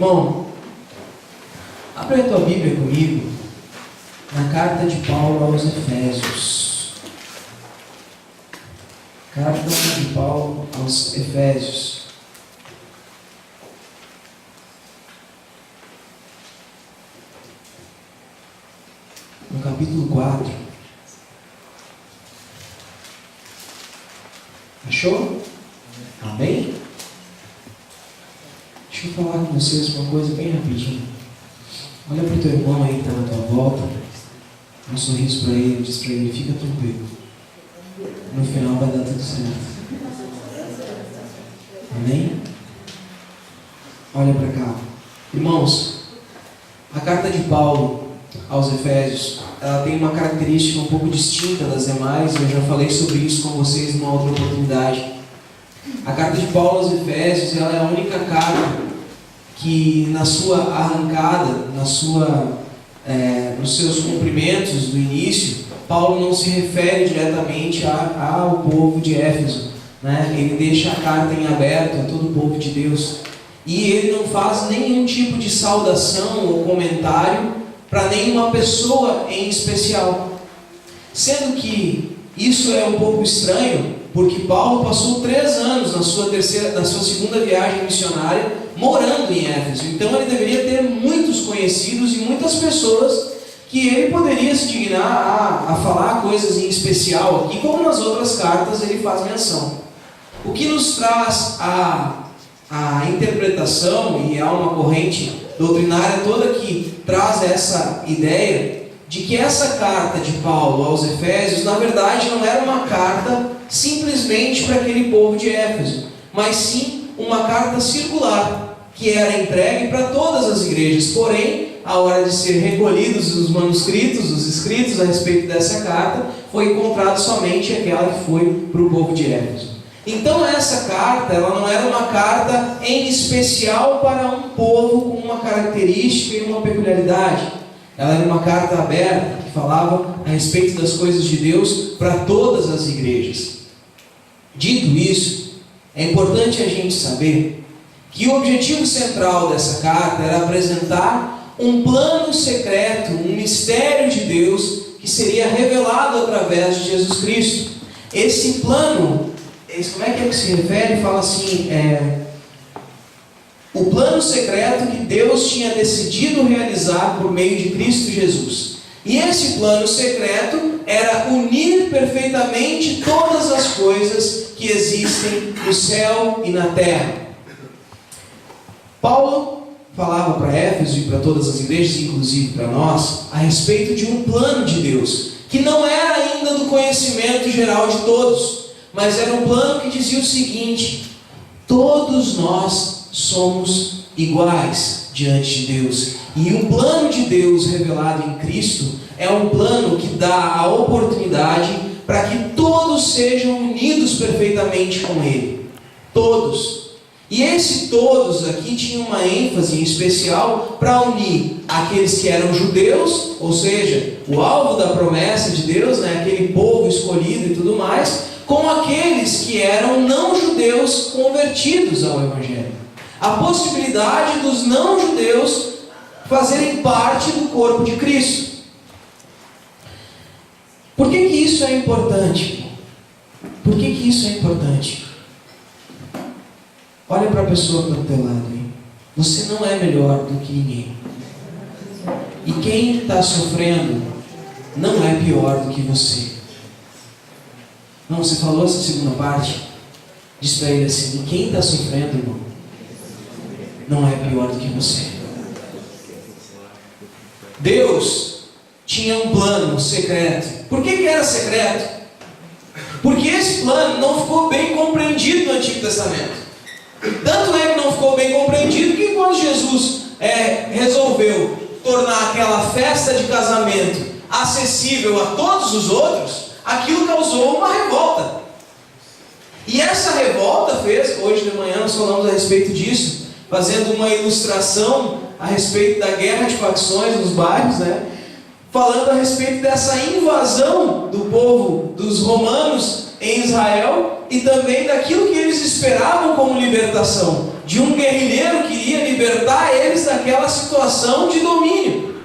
Irmão, abre a tua Bíblia comigo na carta de Paulo aos Efésios. Carta de Paulo aos Efésios. No capítulo 4. Achou? Amém? Deixa eu falar com vocês uma coisa bem rapidinho. Olha para o teu irmão aí que está na tua volta. Dá um sorriso para ele, diz para ele, fica tranquilo. No final vai dar tudo certo. Amém? Olha para cá. Irmãos, a carta de Paulo aos Efésios, ela tem uma característica um pouco distinta das demais. Eu já falei sobre isso com vocês numa outra oportunidade. A carta de Paulo aos Efésios, ela é a única carta que na sua arrancada, nos seus cumprimentos do início, Paulo não se refere diretamente ao povo de Éfeso, né? Ele deixa a carta em aberto a todo o povo de Deus. E ele não faz nenhum tipo de saudação ou comentário para nenhuma pessoa em especial. Sendo que isso é um pouco estranho, porque Paulo passou 3 anos na sua segunda viagem missionária morando em Éfeso. Então ele deveria ter muitos conhecidos e muitas pessoas que ele poderia se dignar a falar coisas em especial aqui, como nas outras cartas ele faz menção. O que nos traz a interpretação, e há uma corrente doutrinária toda que traz essa ideia de que essa carta de Paulo aos Efésios, na verdade, não era uma carta simplesmente para aquele povo de Éfeso, mas sim uma carta circular, que era entregue para todas as igrejas. Porém, a hora de ser recolhidos os manuscritos, os escritos a respeito dessa carta, foi encontrado somente aquela que foi para o povo de Éfeso. Então essa carta, ela não era uma carta em especial para um povo com uma característica e uma peculiaridade. Ela era uma carta aberta, que falava a respeito das coisas de Deus para todas as igrejas. Dito isso, é importante a gente saber que o objetivo central dessa carta era apresentar um plano secreto, um mistério de Deus que seria revelado através de Jesus Cristo. Esse plano, como é que se refere? Fala assim, o plano secreto que Deus tinha decidido realizar por meio de Cristo Jesus. E esse plano secreto era unir perfeitamente todas as coisas que existem no céu e na terra. Paulo falava para Éfeso e para todas as igrejas, inclusive para nós, a respeito de um plano de Deus, que não era ainda do conhecimento geral de todos, mas era um plano que dizia o seguinte: todos nós somos iguais diante de Deus. E o plano de Deus revelado em Cristo é um plano que dá a oportunidade para que todos sejam unidos perfeitamente com Ele. Todos. E esse todos aqui tinha uma ênfase em especial para unir aqueles que eram judeus, ou seja, o alvo da promessa de Deus, né, aquele povo escolhido e tudo mais, com aqueles que eram não judeus convertidos ao Evangelho. A possibilidade dos não judeus fazerem parte do corpo de Cristo. Por que isso é importante? Por que isso é importante? Olha para a pessoa que está do teu lado aí. Você não é melhor do que ninguém. E quem está sofrendo não é pior do que você. Não, você falou essa segunda parte? Diz para ele assim: e quem está sofrendo, irmão, não é pior do que você. Deus tinha um plano secreto. Por que era secreto? Porque esse plano não ficou bem compreendido no Antigo Testamento. Tanto é que não ficou bem compreendido que quando Jesus resolveu tornar aquela festa de casamento acessível a todos os outros, aquilo causou uma revolta. E essa revolta fez, hoje de manhã nós falamos a respeito disso, fazendo uma ilustração a respeito da guerra de facções nos bairros, né? Falando a respeito dessa invasão do povo dos romanos em Israel e também daquilo que eles esperavam como libertação. de um guerrilheiro que iria libertar eles daquela situação de domínio.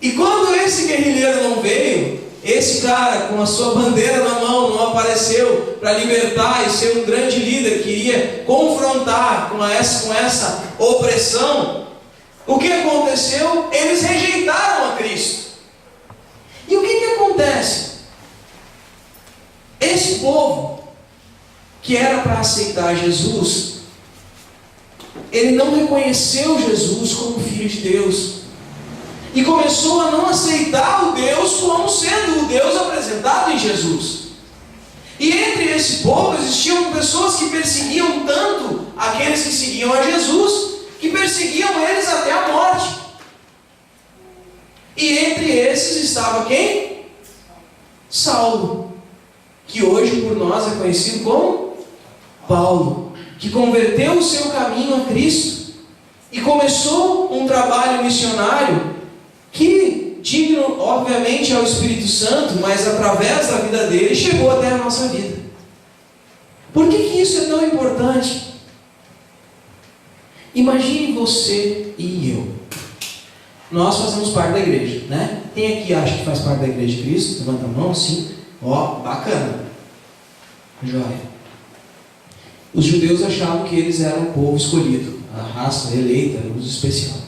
E quando esse guerrilheiro não veio, esse cara com a sua bandeira na mão não apareceu para libertar e ser um grande líder que iria confrontar com essa opressão, o que aconteceu? Eles rejeitaram a Cristo. E o que acontece? Esse povo, que era para aceitar Jesus, ele não reconheceu Jesus como Filho de Deus. E começou a não aceitar o Deus como sendo o Deus apresentado em Jesus. E entre esse povo existiam pessoas que perseguiam tanto aqueles que seguiam a Jesus, que perseguiam eles até a morte. E entre esses estava quem? Saulo, que hoje por nós é conhecido como Paulo, que converteu o seu caminho a Cristo e começou um trabalho missionário que, digno, obviamente, ao Espírito Santo, mas através da vida dele, chegou até a nossa vida. Por que isso é tão importante? Imagine você e eu. Nós fazemos parte da igreja, né? Quem aqui acha que faz parte da igreja de Cristo? Levanta a mão, sim. Ó, bacana. Joia. Os judeus achavam que eles eram o povo escolhido, a raça eleita, os especial.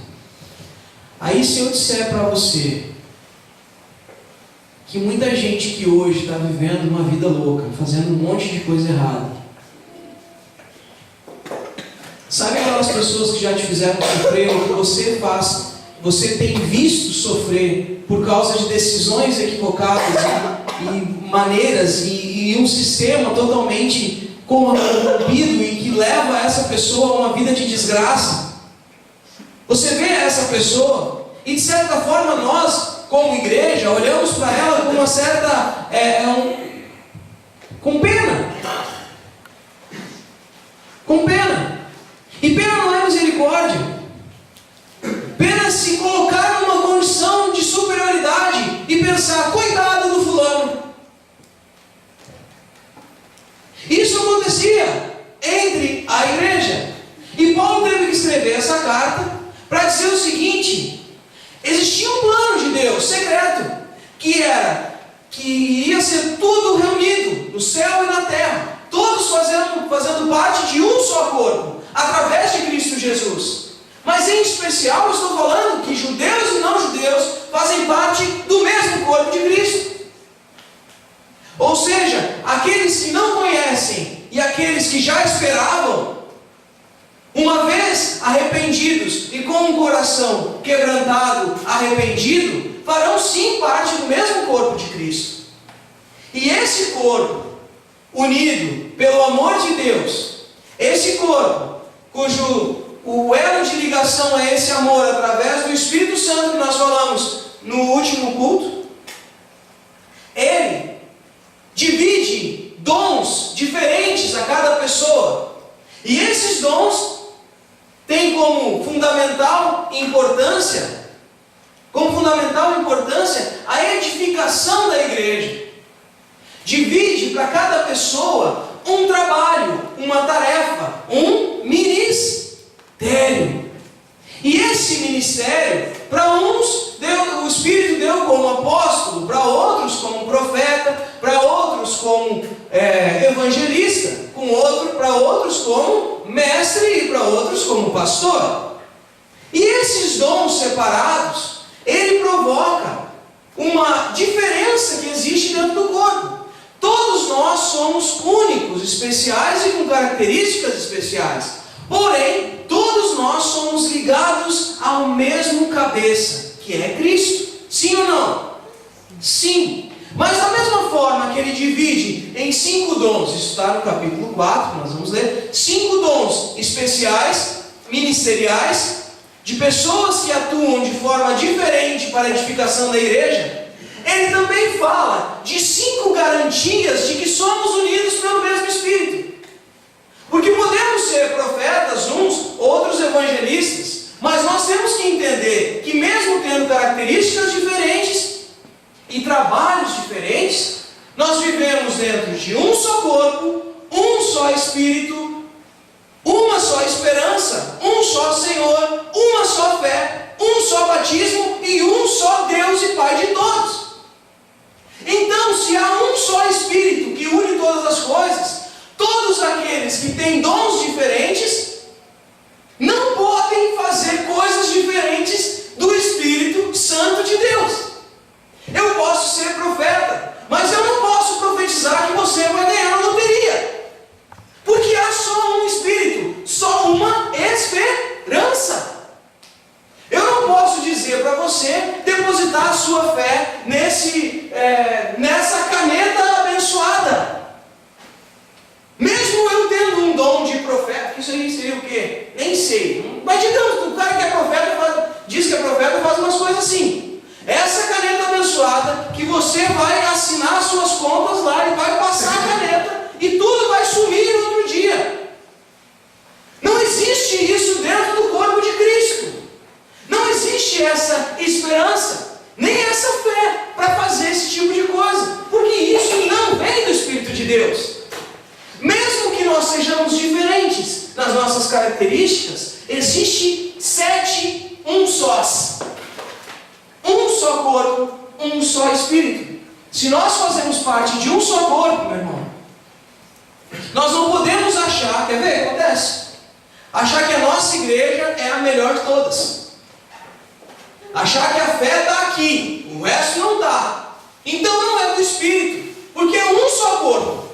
Aí se eu disser para você que muita gente que hoje está vivendo uma vida louca, fazendo um monte de coisa errada, sabe aquelas pessoas que já te fizeram sofrer, ou que você tem visto sofrer por causa de decisões equivocadas e maneiras e um sistema totalmente corrompido e que leva essa pessoa a uma vida de desgraça? Você vê essa pessoa e de certa forma nós, como igreja, olhamos para ela com uma certa com pena. Com pena. E pena não é misericórdia. Pena é se colocar numa condição de superioridade e pensar, coitado do fulano. Isso acontecia entre a igreja. E Paulo teve que escrever essa carta para dizer o seguinte: existia um plano de Deus secreto, que ia ser tudo reunido no céu e na terra, todos fazendo parte de um só corpo, através de Cristo Jesus. Mas em especial eu estou falando que judeus e não judeus fazem parte do mesmo corpo de Cristo. Ou seja, aqueles que não conhecem e aqueles que já esperavam, uma vez arrependidos e com um coração quebrantado, arrependido, farão sim parte do mesmo corpo de Cristo. E esse corpo, unido pelo amor de Deus, esse corpo, o elo de ligação é esse amor através do Espírito Santo que nós falamos no último culto, ele divide dons diferentes a cada pessoa. E esses dons têm como fundamental importância a edificação da igreja. Divide para cada pessoa um trabalho, uma tarefa, um ministério. E esse ministério, para uns, o Espírito deu como apóstolo, para outros como profeta, para outros como evangelista, para outros como mestre e para outros como pastor. E esses dons separados, ele provoca uma diferença que existe dentro do corpo. Todos nós somos únicos, especiais e com características especiais. Porém, todos nós somos ligados ao mesmo cabeça, que é Cristo. Sim ou não? Sim. Mas da mesma forma que ele divide em 5 dons, isso está no capítulo 4, nós vamos ler, 5 dons especiais, ministeriais, de pessoas que atuam de forma diferente para a edificação da igreja, ele também fala de 5 garantias de que somos unidos pelo mesmo Espírito. Porque podemos ser profetas uns, outros evangelistas, mas nós temos que entender que mesmo tendo características diferentes e trabalhos diferentes, nós vivemos dentro de um só corpo, um só Espírito, uma só esperança, um só Senhor, uma só fé, um só batismo e um só Deus e Pai de todos. Então, se há um só Espírito que une todas as coisas, todos aqueles que têm dons diferentes não podem fazer coisas diferentes do Espírito Santo de Deus. Eu posso ser profeta, mas eu não posso profetizar que você vai ganhar na loteria, porque há só um Espírito, só uma esperança. Eu não posso dizer para você depositar a sua fé nessa caneta abençoada. Mesmo eu tendo um dom de profeta, isso aí seria o quê? Nem sei. Mas digamos que o cara que é profeta, diz que é profeta, faz umas coisas assim. Essa caneta abençoada, que você vai assinar suas contas lá e vai passar a caneta e tudo vai sumir no outro dia. Não existe isso dentro do corpo de Cristo. Não existe essa esperança, nem essa fé para fazer esse tipo de coisa, porque isso não vem do Espírito de Deus. Mesmo que nós sejamos diferentes nas nossas características, existe 7 um sós. Um só corpo, um só Espírito. Se nós fazemos parte de um só corpo, meu irmão, nós não podemos achar, quer ver? Acontece. Achar que a nossa igreja é a melhor de todas. Achar que a fé está aqui, o resto não está. Então não é do Espírito, porque é um só corpo.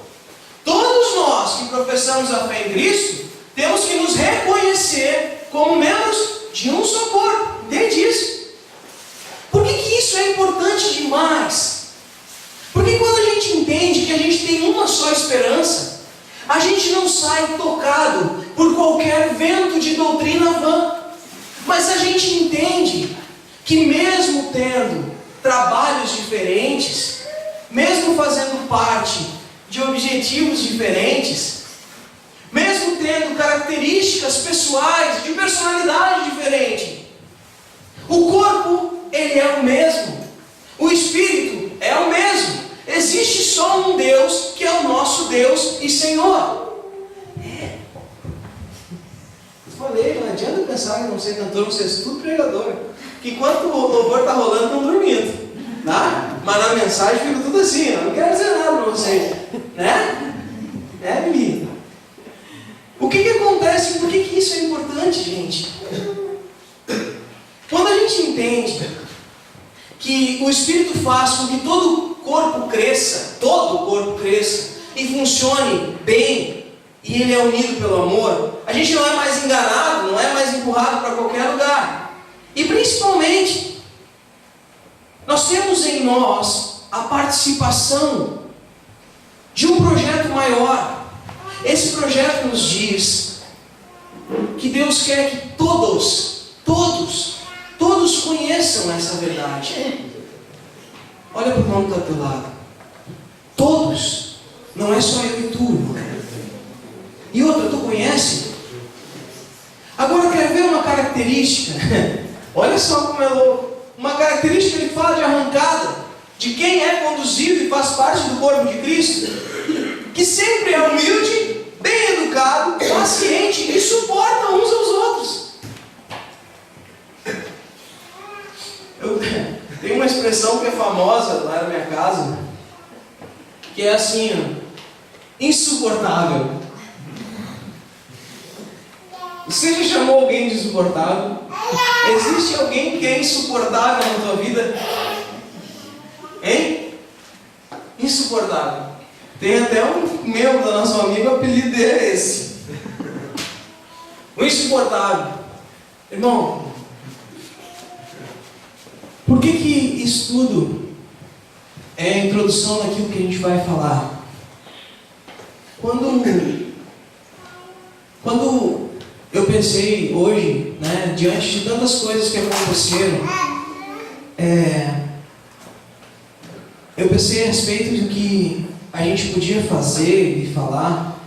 Todos nós que professamos a fé em Cristo, temos que nos reconhecer como membros de um só corpo. Entende isso? Por que isso é importante demais? Porque quando a gente entende que a gente tem uma só esperança, a gente não sai tocado por qualquer vento de doutrina vã. Mas a gente entende que mesmo tendo trabalhos diferentes, mesmo fazendo parte de objetivos diferentes, mesmo tendo características pessoais, de personalidade diferente, o corpo, ele é o mesmo, o Espírito é o mesmo. Existe só um Deus, que é o nosso Deus e Senhor. Eu falei, não adianta pensar que não ser cantor, não ser tudo pregador, que enquanto o louvor está rolando, estão dormindo, tá? Mas na mensagem fica tudo assim, eu não quero dizer nada para vocês, né? Bibi? O que acontece? Por que isso é importante, gente? Quando a gente entende que o Espírito faz com que todo o corpo cresça e funcione bem, e ele é unido pelo amor, a gente não é mais enganado, não é mais empurrado para qualquer lugar. E principalmente, nós temos em nós a participação de um projeto maior. Esse projeto nos diz que Deus quer que todos conheçam essa verdade. Olha para o irmão que está ao teu lado. Todos, não é só eu e tu, irmão. E outra, tu conhece? Agora quer ver uma característica? Olha só como é louco. Uma característica que fala de arrancada, de quem é conduzido e faz parte do corpo de Cristo, que sempre é humilde, bem educado, paciente e suporta uns aos outros. Eu tenho uma expressão que é famosa lá na minha casa, que é assim, insuportável. Você já chamou alguém de insuportável? Existe alguém que é insuportável na tua vida? Hein? Insuportável. Tem até um membro da nossa família, o apelido dele é esse. O insuportável. Irmão, por que isso tudo é a introdução daquilo que a gente vai falar? Quando eu pensei hoje, né, diante de tantas coisas que aconteceram, eu pensei a respeito do que a gente podia fazer e falar.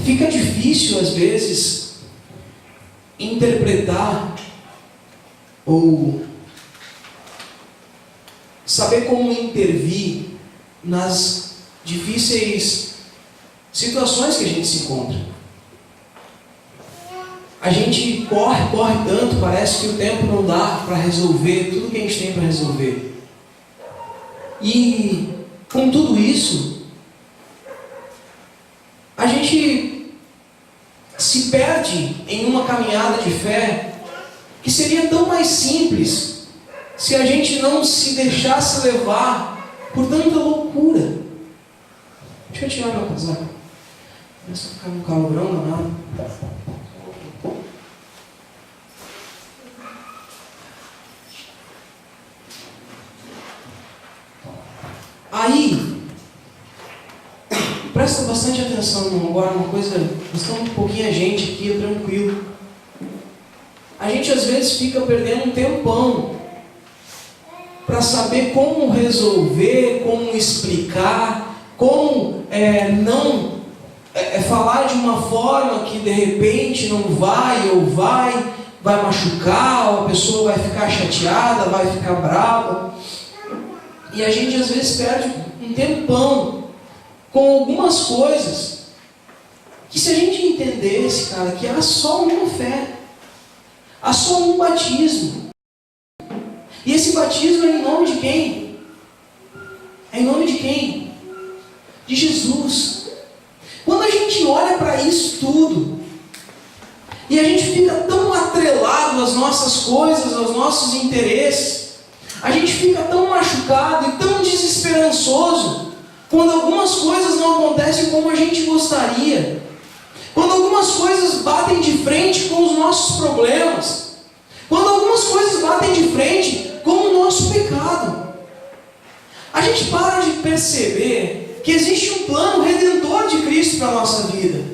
Fica difícil às vezes interpretar ou saber como intervir nas difíceis situações que a gente se encontra. A gente corre tanto, parece que o tempo não dá para resolver tudo que a gente tem para resolver. E com tudo isso, a gente se perde em uma caminhada de fé que seria tão mais simples se a gente não se deixasse levar por tanta loucura. Deixa eu tirar meu casaco. Começa a ficar um calorão danado. Aí, presta bastante atenção, irmão. Agora uma coisa, nós estamos um pouquinho a gente aqui, tranquilo. A gente às vezes fica perdendo um tempão para saber como resolver, como explicar, como falar de uma forma que de repente não vai ou vai machucar, ou a pessoa vai ficar chateada, vai ficar brava. E a gente às vezes perde um tempão com algumas coisas que, se a gente entendesse, cara, que há só uma fé, há só um batismo. E esse batismo é em nome de quem? É em nome de quem? De Jesus. Quando a gente olha para isso tudo, e a gente fica tão atrelado às nossas coisas, aos nossos interesses, a gente fica tão machucado e tão desesperançoso quando algumas coisas não acontecem como a gente gostaria, quando algumas coisas batem de frente com os nossos problemas, quando algumas coisas batem de frente com o nosso pecado. A gente para de perceber que existe um plano redentor de Cristo para a nossa vida.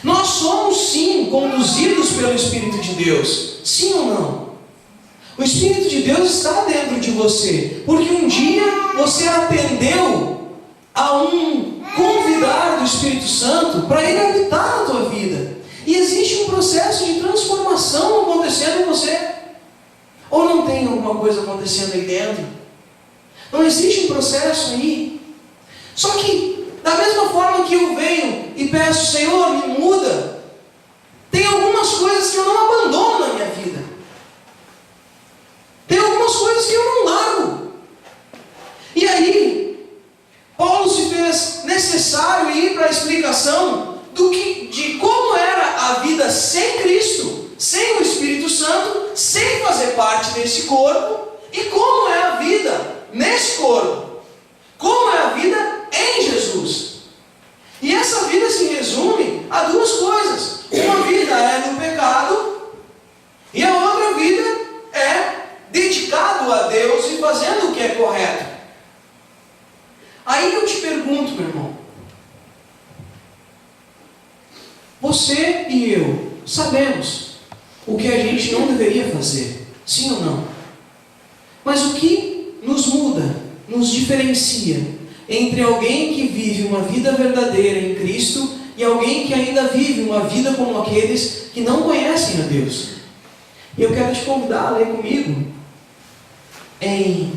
Nós somos sim conduzidos pelo Espírito de Deus, sim ou não? O Espírito de Deus está dentro de você, porque um dia você atendeu a um convidar do Espírito Santo para ele habitar na tua vida. E existe um processo de transformação acontecendo em você. Ou não tem alguma coisa acontecendo aí dentro? Não existe um processo aí? Só que, da mesma forma que eu venho e peço, Senhor, me muda, tem algumas coisas que eu não abandono na minha vida. Tem algumas coisas que eu não largo. E aí, Paulo se fez necessário ir para a explicação de como era a vida sem Cristo, sem o Espírito Santo, sem fazer parte desse corpo, e como é a vida nesse corpo, como é a vida em Jesus. E essa vida se resume a duas coisas. Uma vida é no pecado, e a outra vida é dedicado a Deus e fazendo o que é correto. Aí eu te pergunto, meu irmão, você e eu sabemos o que a gente não deveria fazer, sim ou não? Mas o que nos muda, nos diferencia entre alguém que vive uma vida verdadeira em Cristo e alguém que ainda vive uma vida como aqueles que não conhecem a Deus? E eu quero te convidar a ler comigo em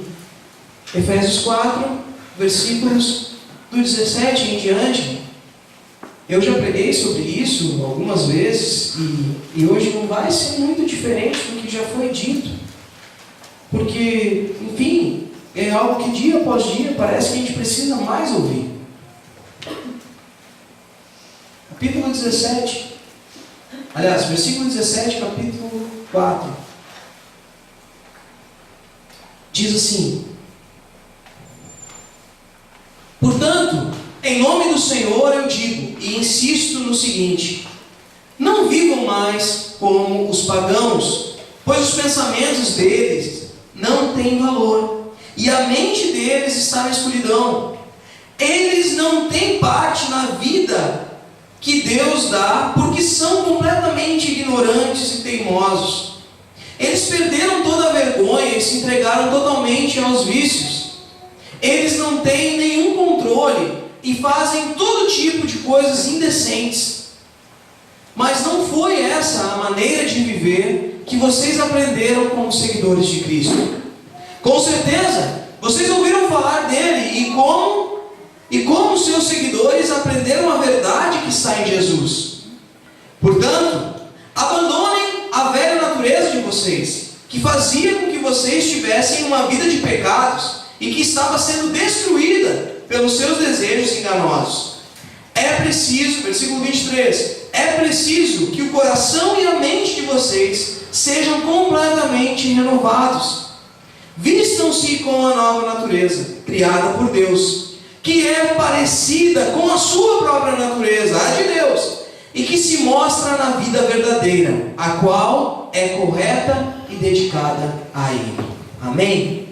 Efésios 4, versículos do 17 em diante. Eu já preguei sobre isso algumas vezes e hoje não vai ser muito diferente do que já foi dito, porque, enfim, é algo que dia após dia parece que a gente precisa mais ouvir. Capítulo 17, aliás, versículo 17, capítulo 4, diz assim: portanto, em nome do Senhor eu digo e insisto no seguinte: não vivam mais como os pagãos, pois os pensamentos deles não têm valor, e a mente deles está na escuridão. Eles não têm parte na vida que Deus dá, porque são completamente ignorantes e teimosos. Eles perderam toda a vergonha e se entregaram totalmente aos vícios. Eles não têm nenhum controle e fazem todo tipo de coisas indecentes. Mas não foi essa a maneira de viver que vocês aprenderam como seguidores de Cristo. Com certeza, vocês ouviram falar dele e como e como seus seguidores aprenderam a verdade que está em Jesus. Portanto, abandonem a velha natureza de vocês, que fazia com que vocês tivessem uma vida de pecados e que estava sendo destruída pelos seus desejos enganosos. É preciso, versículo 23, é preciso que o coração e a mente de vocês sejam completamente renovados. Vistam-se com a nova natureza, criada por Deus, que é parecida com a sua própria natureza, a de Deus, e que se mostra na vida verdadeira, a qual é correta e dedicada a Ele. Amém?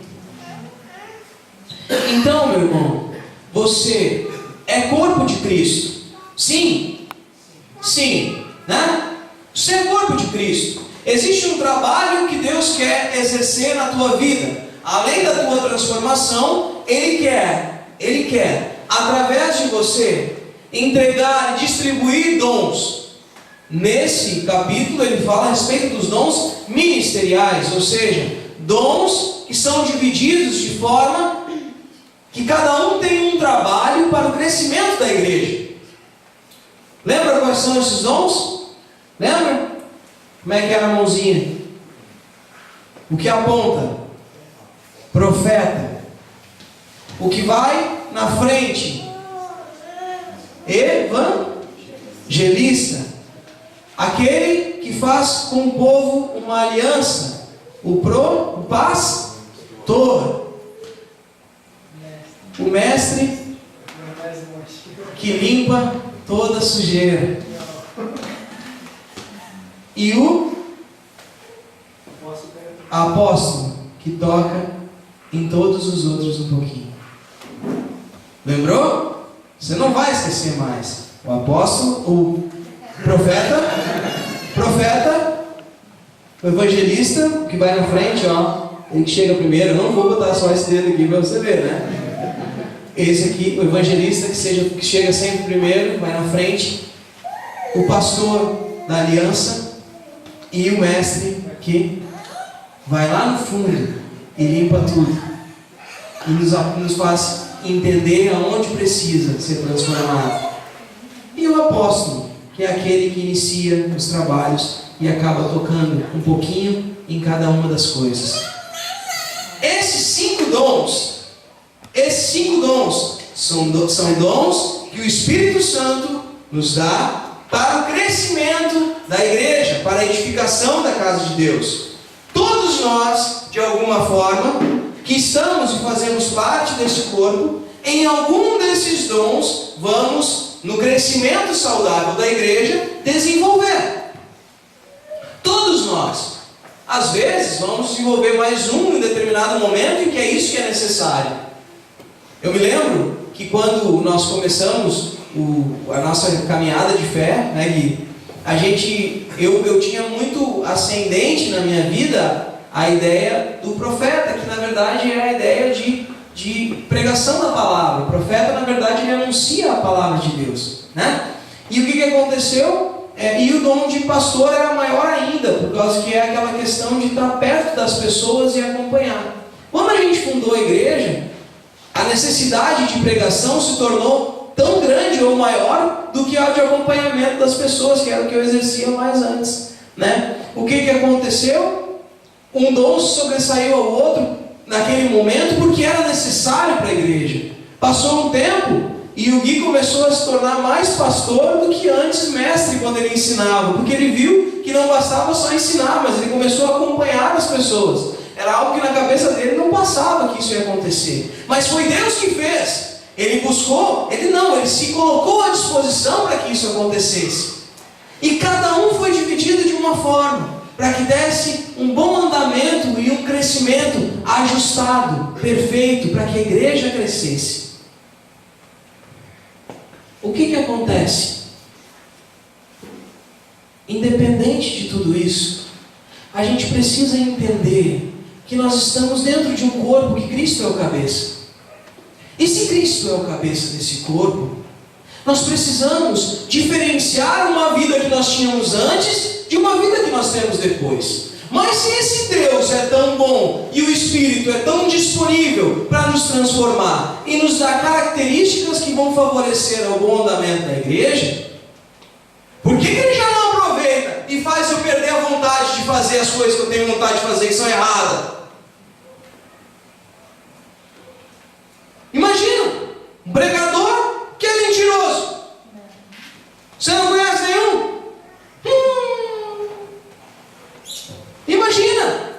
Então, meu irmão, você é corpo de Cristo. Sim, né? Você é corpo de Cristo. Existe um trabalho que Deus quer exercer na tua vida. Além da tua transformação, Ele quer, através de você, entregar e distribuir dons. Nesse capítulo ele fala a respeito dos dons ministeriais, ou seja, dons que são divididos de forma que cada um tem um trabalho para o crescimento da igreja. Lembra quais são esses dons? Lembra? Como é que era a mãozinha? O que aponta? Profeta. O que vai na frente? Evangelista. Aquele que faz com o povo uma aliança. O pastor. O mestre que limpa toda sujeira. E o apóstolo que toca em todos os outros um pouquinho. Lembrou? Você não vai esquecer mais. O apóstolo, o profeta, o evangelista que vai na frente, ó, ele que chega primeiro. Eu não vou botar só esse dedo aqui para você ver, né? Esse aqui, o evangelista que chega sempre primeiro, vai na frente. O pastor da aliança e o mestre que vai lá no fundo e limpa tudo e nos faz entender aonde precisa ser transformado. E o apóstolo, que é aquele que inicia os trabalhos e acaba tocando um pouquinho em cada uma das coisas. Esses cinco dons são dons que o Espírito Santo nos dá para o crescimento da igreja, para a edificação da casa de Deus. Todos nós, de alguma forma, que estamos e fazemos parte desse corpo, em algum desses dons, vamos, no crescimento saudável da igreja, desenvolver. Todos nós. Às vezes, vamos desenvolver mais um em determinado momento em que é isso que é necessário. Eu me lembro que quando nós começamos a nossa caminhada de fé, né, Gui? Eu tinha muito ascendente na minha vida a ideia do profeta, que na verdade é a ideia de pregação da palavra. O profeta, na verdade, ele anuncia a palavra de Deus, né? E o que aconteceu? E o dom de pastor era maior ainda, por causa que é aquela questão de estar perto das pessoas e acompanhar. Quando a gente fundou a igreja, a necessidade de pregação se tornou tão grande ou maior do que a de acompanhamento das pessoas, que era o que eu exercia mais antes, né? O que aconteceu? Um dom sobressaiu ao outro naquele momento porque era necessário para a igreja. Passou um tempo e o Gui começou a se tornar mais pastor do que antes mestre quando ele ensinava, porque ele viu que não bastava só ensinar, mas ele começou a acompanhar as pessoas. Era algo que na cabeça dele não passava que isso ia acontecer, mas foi Deus que fez. Ele buscou, ele se colocou à disposição para que isso acontecesse. E cada um foi dividido de uma forma, para que desse um bom andamento e um crescimento ajustado, perfeito, para que a igreja crescesse. O que acontece? Independente de tudo isso, a gente precisa entender que nós estamos dentro de um corpo que Cristo é o cabeça. E se Cristo é o cabeça desse corpo, nós precisamos diferenciar uma vida que nós tínhamos antes de uma vida que nós temos depois. Mas se esse Deus é tão bom e o Espírito é tão disponível para nos transformar e nos dar características que vão favorecer o bom andamento da igreja, por que Ele já não aproveita e faz eu perder a vontade de fazer as coisas que eu tenho vontade de fazer que são erradas? Imagina, um pregador que é mentiroso. Você não conhece nenhum? Imagina,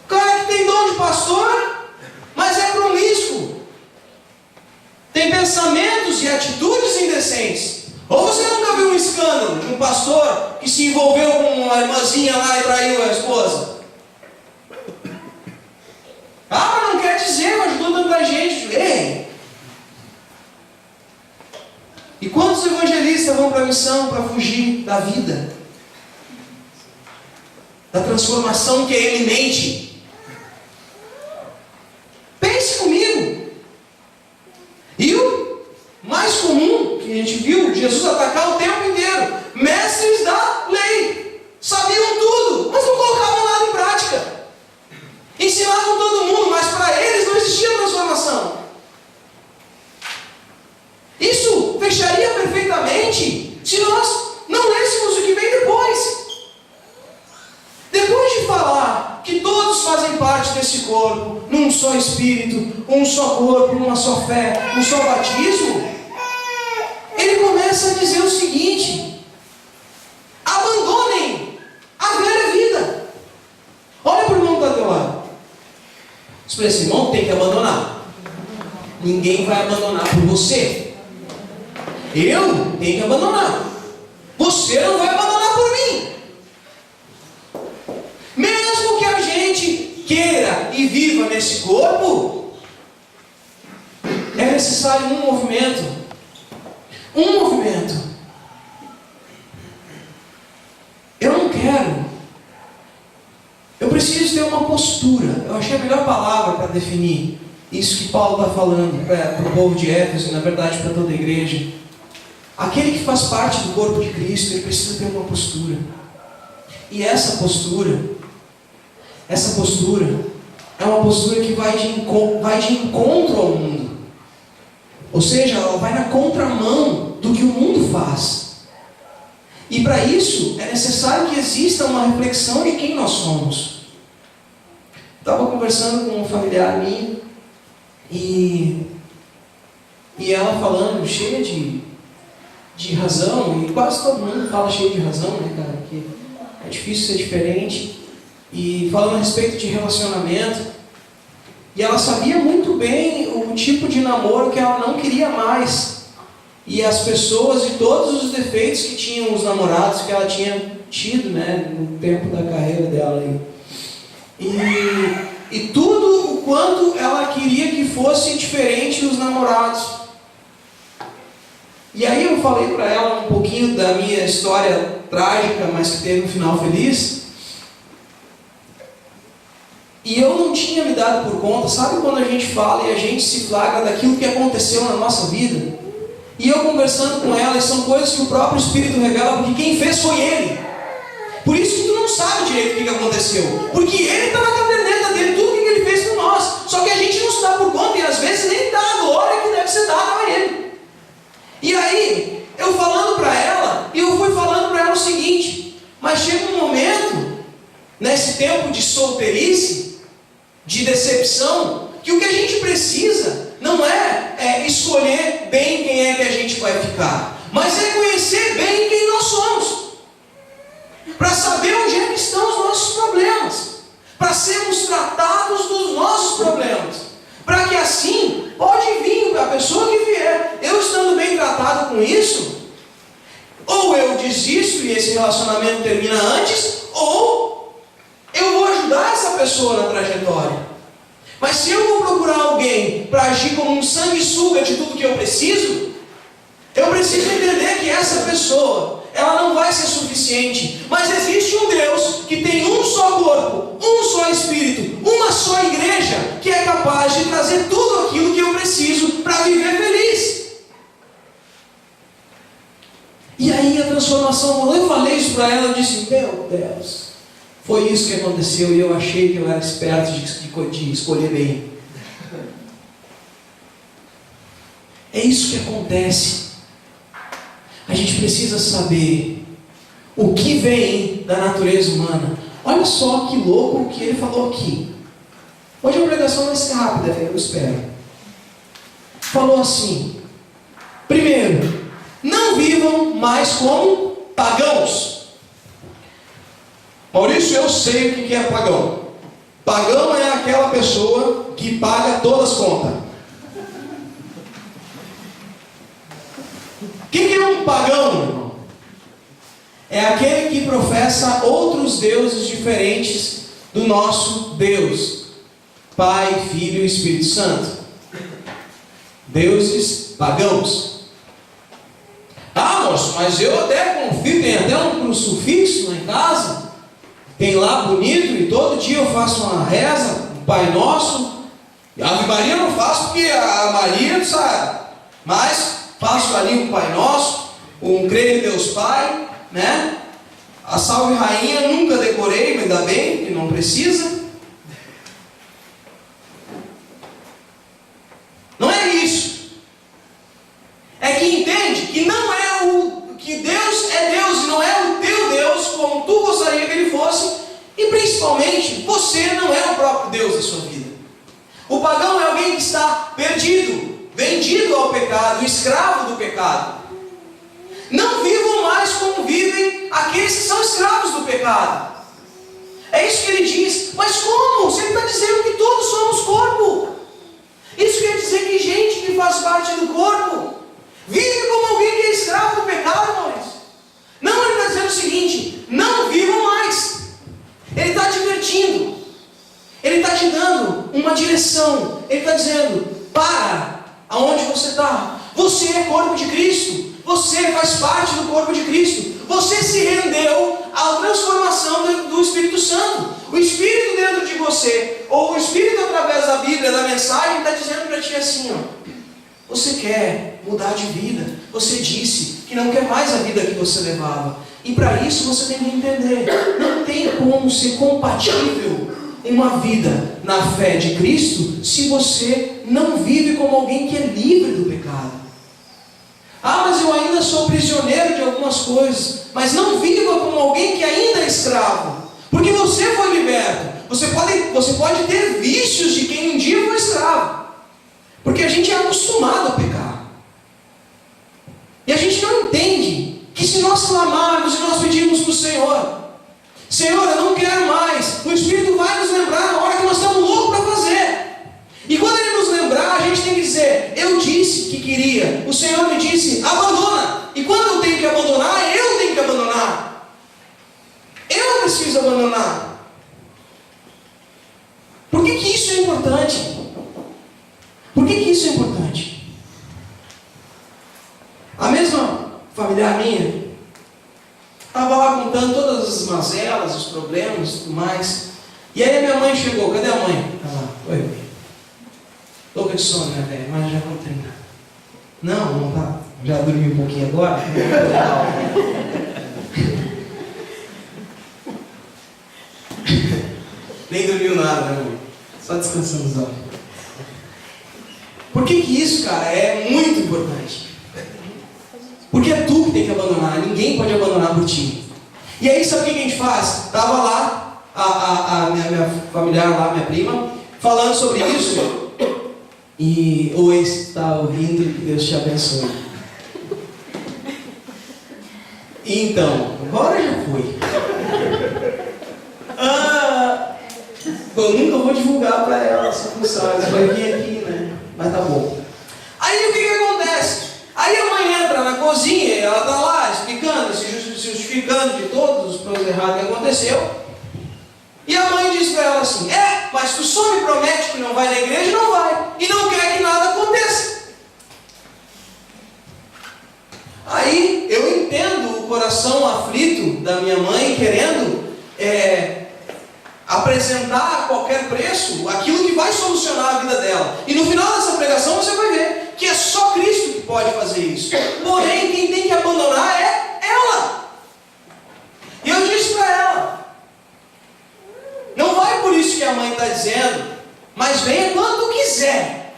o cara que tem dom de pastor, mas é promíscuo, tem pensamentos e atitudes indecentes. Ou você nunca viu um escândalo de um pastor que se envolveu com uma irmãzinha lá e traiu a esposa? Ah, não quer dizer, ajudou tanta gente. Ei! E quantos evangelistas vão para a missão para fugir da vida? Da transformação que é eminente? Pense comigo. E o mais comum que a gente viu Jesus atacar o tempo inteiro: mestres da lei, sabiam tudo, mas não colocavam nada em prática. Ensinavam todo mundo, mas para eles não existia transformação. Isso fecharia perfeitamente se nós não lêssemos o que vem depois. Depois de falar que todos fazem parte desse corpo, num só espírito, um só corpo, uma só fé, um só batismo, ele começa a dizer o seguinte: abandonem a velha vida. Olha para o irmão que está do teu lado. Diz para esse irmão: tem que abandonar. Ninguém vai abandonar por você. Eu tenho que abandonar. Você não vai abandonar por mim. Mesmo que a gente queira e viva nesse corpo, é necessário um movimento. Um movimento. Eu não quero. Eu preciso ter uma postura. Eu achei a melhor palavra para definir isso que Paulo está falando para o povo de Éfeso e, na verdade, para toda a igreja. Aquele que faz parte do corpo de Cristo, ele precisa ter uma postura. E essa postura é uma postura que vai de encontro ao mundo. Ou seja, ela vai na contramão do que o mundo faz. E para isso, é necessário que exista uma reflexão de quem nós somos. Estava conversando com um familiar minha, e ela falando, cheia de razão, e quase todo mundo fala cheio de razão, né, cara? Porque é difícil ser diferente. E falando a respeito de relacionamento, e ela sabia muito bem o tipo de namoro que ela não queria mais, e as pessoas e todos os defeitos que tinham os namorados que ela tinha tido, né, no tempo da carreira dela aí. E tudo o quanto ela queria que fosse diferente dos namorados. E aí eu falei para ela um pouquinho da minha história trágica, mas que teve um final feliz. E eu não tinha me dado por conta, sabe quando a gente fala e a gente se flagra daquilo que aconteceu na nossa vida? E eu conversando com ela, e são coisas que o próprio Espírito revela, porque quem fez foi Ele. Por isso que tu não sabe direito o que aconteceu, porque Ele está na caderneta dele, tudo o que Ele fez por nós. Só que a gente não se dá por conta e às vezes nem dá a glória que deve ser dada a Ele. E aí, eu falando para ela, e eu fui falando para ela o seguinte: mas chega um momento, nesse tempo de solteirice, de decepção, que o que a gente precisa não é escolher bem quem é que a gente vai ficar, mas é conhecer bem quem nós somos, para saber onde é que estão os nossos problemas, para sermos tratados dos nossos problemas, para que assim pode vir a pessoa que vier, eu estando bem tratado com isso, ou eu desisto e esse relacionamento termina antes, ou eu vou ajudar essa pessoa na trajetória. Mas se eu vou procurar alguém para agir como um sanguessuga de tudo que eu preciso entender que essa pessoa, ela não vai ser suficiente. Mas existe um Deus que tem um só corpo, um só espírito, uma só igreja, que é capaz de trazer tudo aquilo que eu preciso para viver feliz. E aí a transformação, quando eu falei isso para ela, eu disse: meu Deus, Foi isso que aconteceu e eu achei que eu era esperto de escolher bem. É isso que acontece. A gente precisa saber o que vem da natureza humana. Olha só que louco o que ele falou aqui. Hoje a pregação vai ser rápida, eu espero. Falou assim: primeiro, não vivam mais como pagãos. Maurício, eu sei o que é pagão. Pagão é aquela pessoa que paga todas as contas. O que é um pagão, meu irmão? É aquele que professa outros deuses diferentes do nosso Deus, Pai, Filho e Espírito Santo. Deuses pagãos. Ah, moço, mas eu até confio, tem até um crucifixo lá em casa, tem lá bonito, e todo dia eu faço uma reza, um Pai Nosso. E a Ave Maria eu não faço porque a Maria não sabe, mas faço ali um Pai Nosso, um Creio em Deus Pai, né? A Salve Rainha nunca decorei, mas ainda bem que não precisa. Não é isso. É que entende que não é que Deus é Deus e não é o teu Deus como tu gostaria que ele fosse, e principalmente você não é o próprio Deus da sua vida. O pagão é alguém que está perdido, vendido ao pecado, escravo do pecado. Não vivam mais como vivem aqueles que são escravos do pecado. É isso que ele diz. Mas como? Se ele está dizendo que todos somos corpo. Isso quer dizer que gente que faz parte do corpo vive como alguém que é escravo do pecado, Maurício. Não, ele está dizendo o seguinte: não vivam mais. Ele está advertindo. Ele está te dando uma direção. Ele está dizendo: para aonde você está. Você é corpo de Cristo. Você faz parte do corpo de Cristo. Você se rendeu à transformação do Espírito Santo. O Espírito dentro de você, ou o Espírito através da Bíblia, da mensagem, está dizendo para ti assim: ó, você quer mudar de vida. Você disse que não quer mais a vida que você levava. E para isso você tem que entender: não tem como ser compatível uma vida na fé de Cristo se você não vive como alguém que é livre do pecado. Ah, mas eu ainda sou prisioneiro de algumas coisas. Mas não viva como alguém que ainda é escravo, porque você foi liberto. Você pode ter vícios de quem um dia foi escravo, porque a gente é acostumado a pecar. E a gente não entende que se nós clamarmos e nós pedirmos para o Senhor: Senhor, eu não quero mais, o Espírito vai nos lembrar na hora que nós estamos loucos para fazer. E quando Ele nos lembrar, a gente tem que dizer: eu disse que queria, o Senhor me disse, abandona. E quando eu tenho que abandonar, eu tenho que abandonar. Eu preciso abandonar. Por que isso é importante? Por que isso é importante? A mesma familiar minha estava lá contando todas as mazelas, os problemas e tudo mais. E aí a minha mãe chegou. Cadê a mãe? Tá lá. Oi. Louca de sono, né, velho? Mas já contei nada. Não tá. Já dormi um pouquinho agora? Nem dormiu nada, né, mãe? Só descansando os olhos. Por que isso, cara, é muito importante? Porque é tu que tem que abandonar. Ninguém pode abandonar por ti. E aí, sabe o que a gente faz? Tava lá a minha familiar lá, minha prima, falando sobre isso. E oi, está ouvindo, que Deus te abençoe. Então, agora já foi. Eu nunca vou divulgar para ela essa função, ela vai vir aqui, né? Mas tá bom. Aí o que acontece? Aí a mãe entra na cozinha, ela está lá explicando, se justificando de todos os coisas erradas que aconteceu. E a mãe diz para ela assim: mas tu só me promete que não vai na igreja, não vai. E não quer que nada aconteça. Aí eu entendo o coração aflito da minha mãe, querendo apresentar a qualquer preço aquilo que vai solucionar a vida dela. E no final dessa pregação você vai ver que é só Cristo que pode fazer isso. Porém, quem tem que abandonar é ela. E eu disse para ela: que a mãe está dizendo, mas venha quando tu quiser.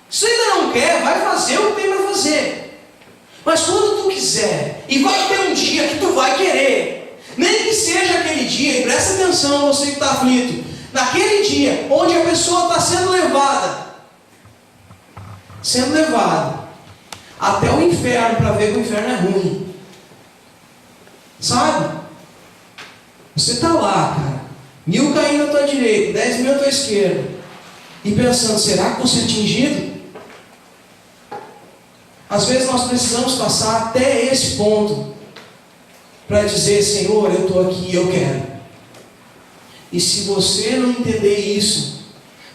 Se tu ainda não quer, vai fazer o que tem para fazer. Mas quando tu quiser, e vai ter um dia que tu vai querer, nem que seja aquele dia, e presta atenção você que está aflito, naquele dia onde a pessoa está sendo levada até o inferno, para ver que o inferno é ruim. Sabe? Você está lá, cara, 1000 caindo à tua direita, 10.000 à tua esquerda, e pensando, será que vou ser atingido? Às vezes nós precisamos passar até esse ponto para dizer, Senhor, eu estou aqui, eu quero. E se você não entender isso,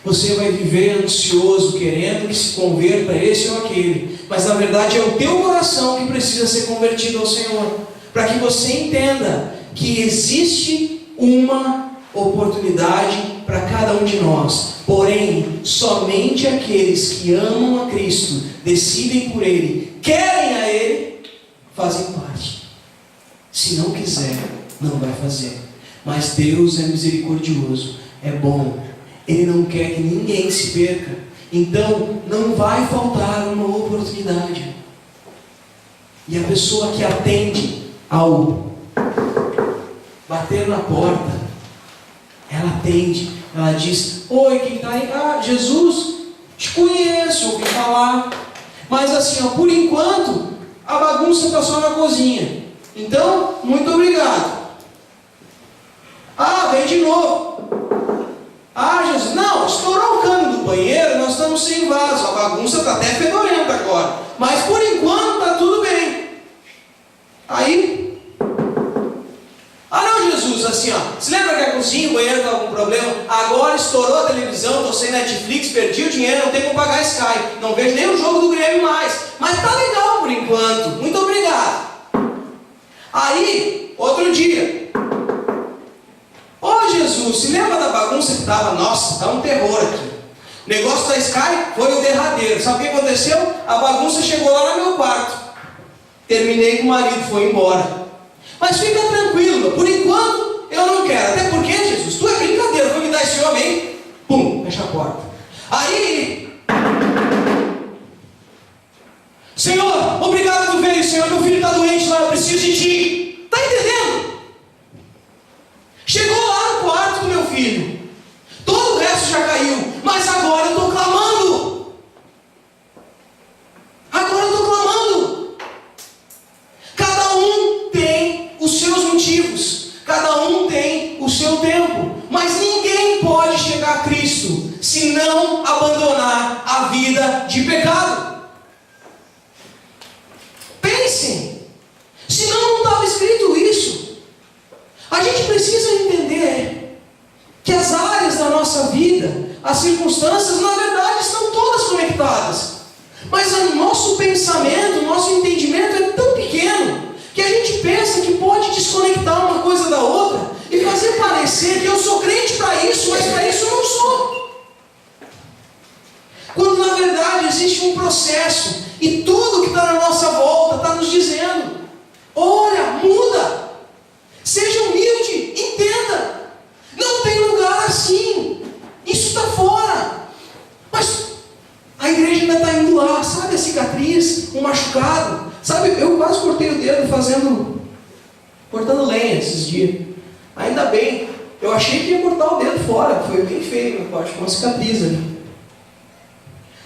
você vai viver ansioso, querendo que se converta esse ou aquele. Mas na verdade é o teu coração que precisa ser convertido ao Senhor, para que você entenda que existe uma oportunidade para cada um de nós. Porém, somente aqueles que amam a Cristo, decidem por Ele, querem a Ele, fazem parte. Se não quiser, não vai fazer. Mas Deus é misericordioso, é bom. Ele não quer que ninguém se perca. Então, não vai faltar uma oportunidade. E a pessoa que atende ao bater na porta, ela atende, ela diz, oi, quem está aí? Ah, Jesus, te conheço, ouvi falar. Mas assim, ó, por enquanto, a bagunça está só na cozinha. Então, muito obrigado. Ah, vem de novo. Ah, Jesus, não, estourou o cano do banheiro, nós estamos sem vaso. A bagunça está até fedorenta agora. Mas por enquanto está tudo bem. Aí, ah não, Jesus, assim ó, se lembra que a cozinha, o banheiro está com algum problema? Agora estourou a televisão, estou sem Netflix, perdi o dinheiro, não tenho como pagar Sky, não vejo nem o jogo do Grêmio mais, mas tá legal por enquanto, muito obrigado. Aí, outro dia, ô Jesus, se lembra da bagunça que estava? Nossa, está um terror aqui. O negócio da Sky foi o derradeiro. Sabe o que aconteceu? A bagunça chegou lá no meu quarto. Terminei com o marido, foi embora. Mas fica tranquilo, por enquanto eu não quero. Até porque, Jesus, tu é brincadeira, vou me dar esse homem, hein? Pum, fecha a porta. Aí, Senhor, obrigado que tu veio, Senhor, meu filho está doente lá, eu preciso de ti. Está entendendo? Chegou lá no quarto do meu filho. Todo o resto já caiu, mas agora eu estou clamando. Agora eu estou clamando. Cada um tem os seus motivos, cada um tem o seu tempo, mas ninguém pode chegar a Cristo se não abandonar a vida de pecado. Pensem, senão não estava escrito isso. A gente precisa entender que as áreas da nossa vida, as circunstâncias, na verdade estão todas conectadas. Mas o nosso pensamento, o nosso entendimento é tão pequeno que a gente pensa que pode desconectar uma coisa da outra e fazer parecer que eu sou crente para isso, mas para isso eu não sou. Quando na verdade existe um processo e tudo que está na nossa volta está nos dizendo: olha, muda, seja humilde, entenda, não tem lugar assim, isso está fora. Mas a igreja ainda está indo lá, sabe a cicatriz, um machucado, sabe, eu quase cortei o dedo cortando lenha esses dias. Ainda bem, eu achei que ia cortar o dedo fora, foi bem feio, eu acho, com uma cicatriz ali.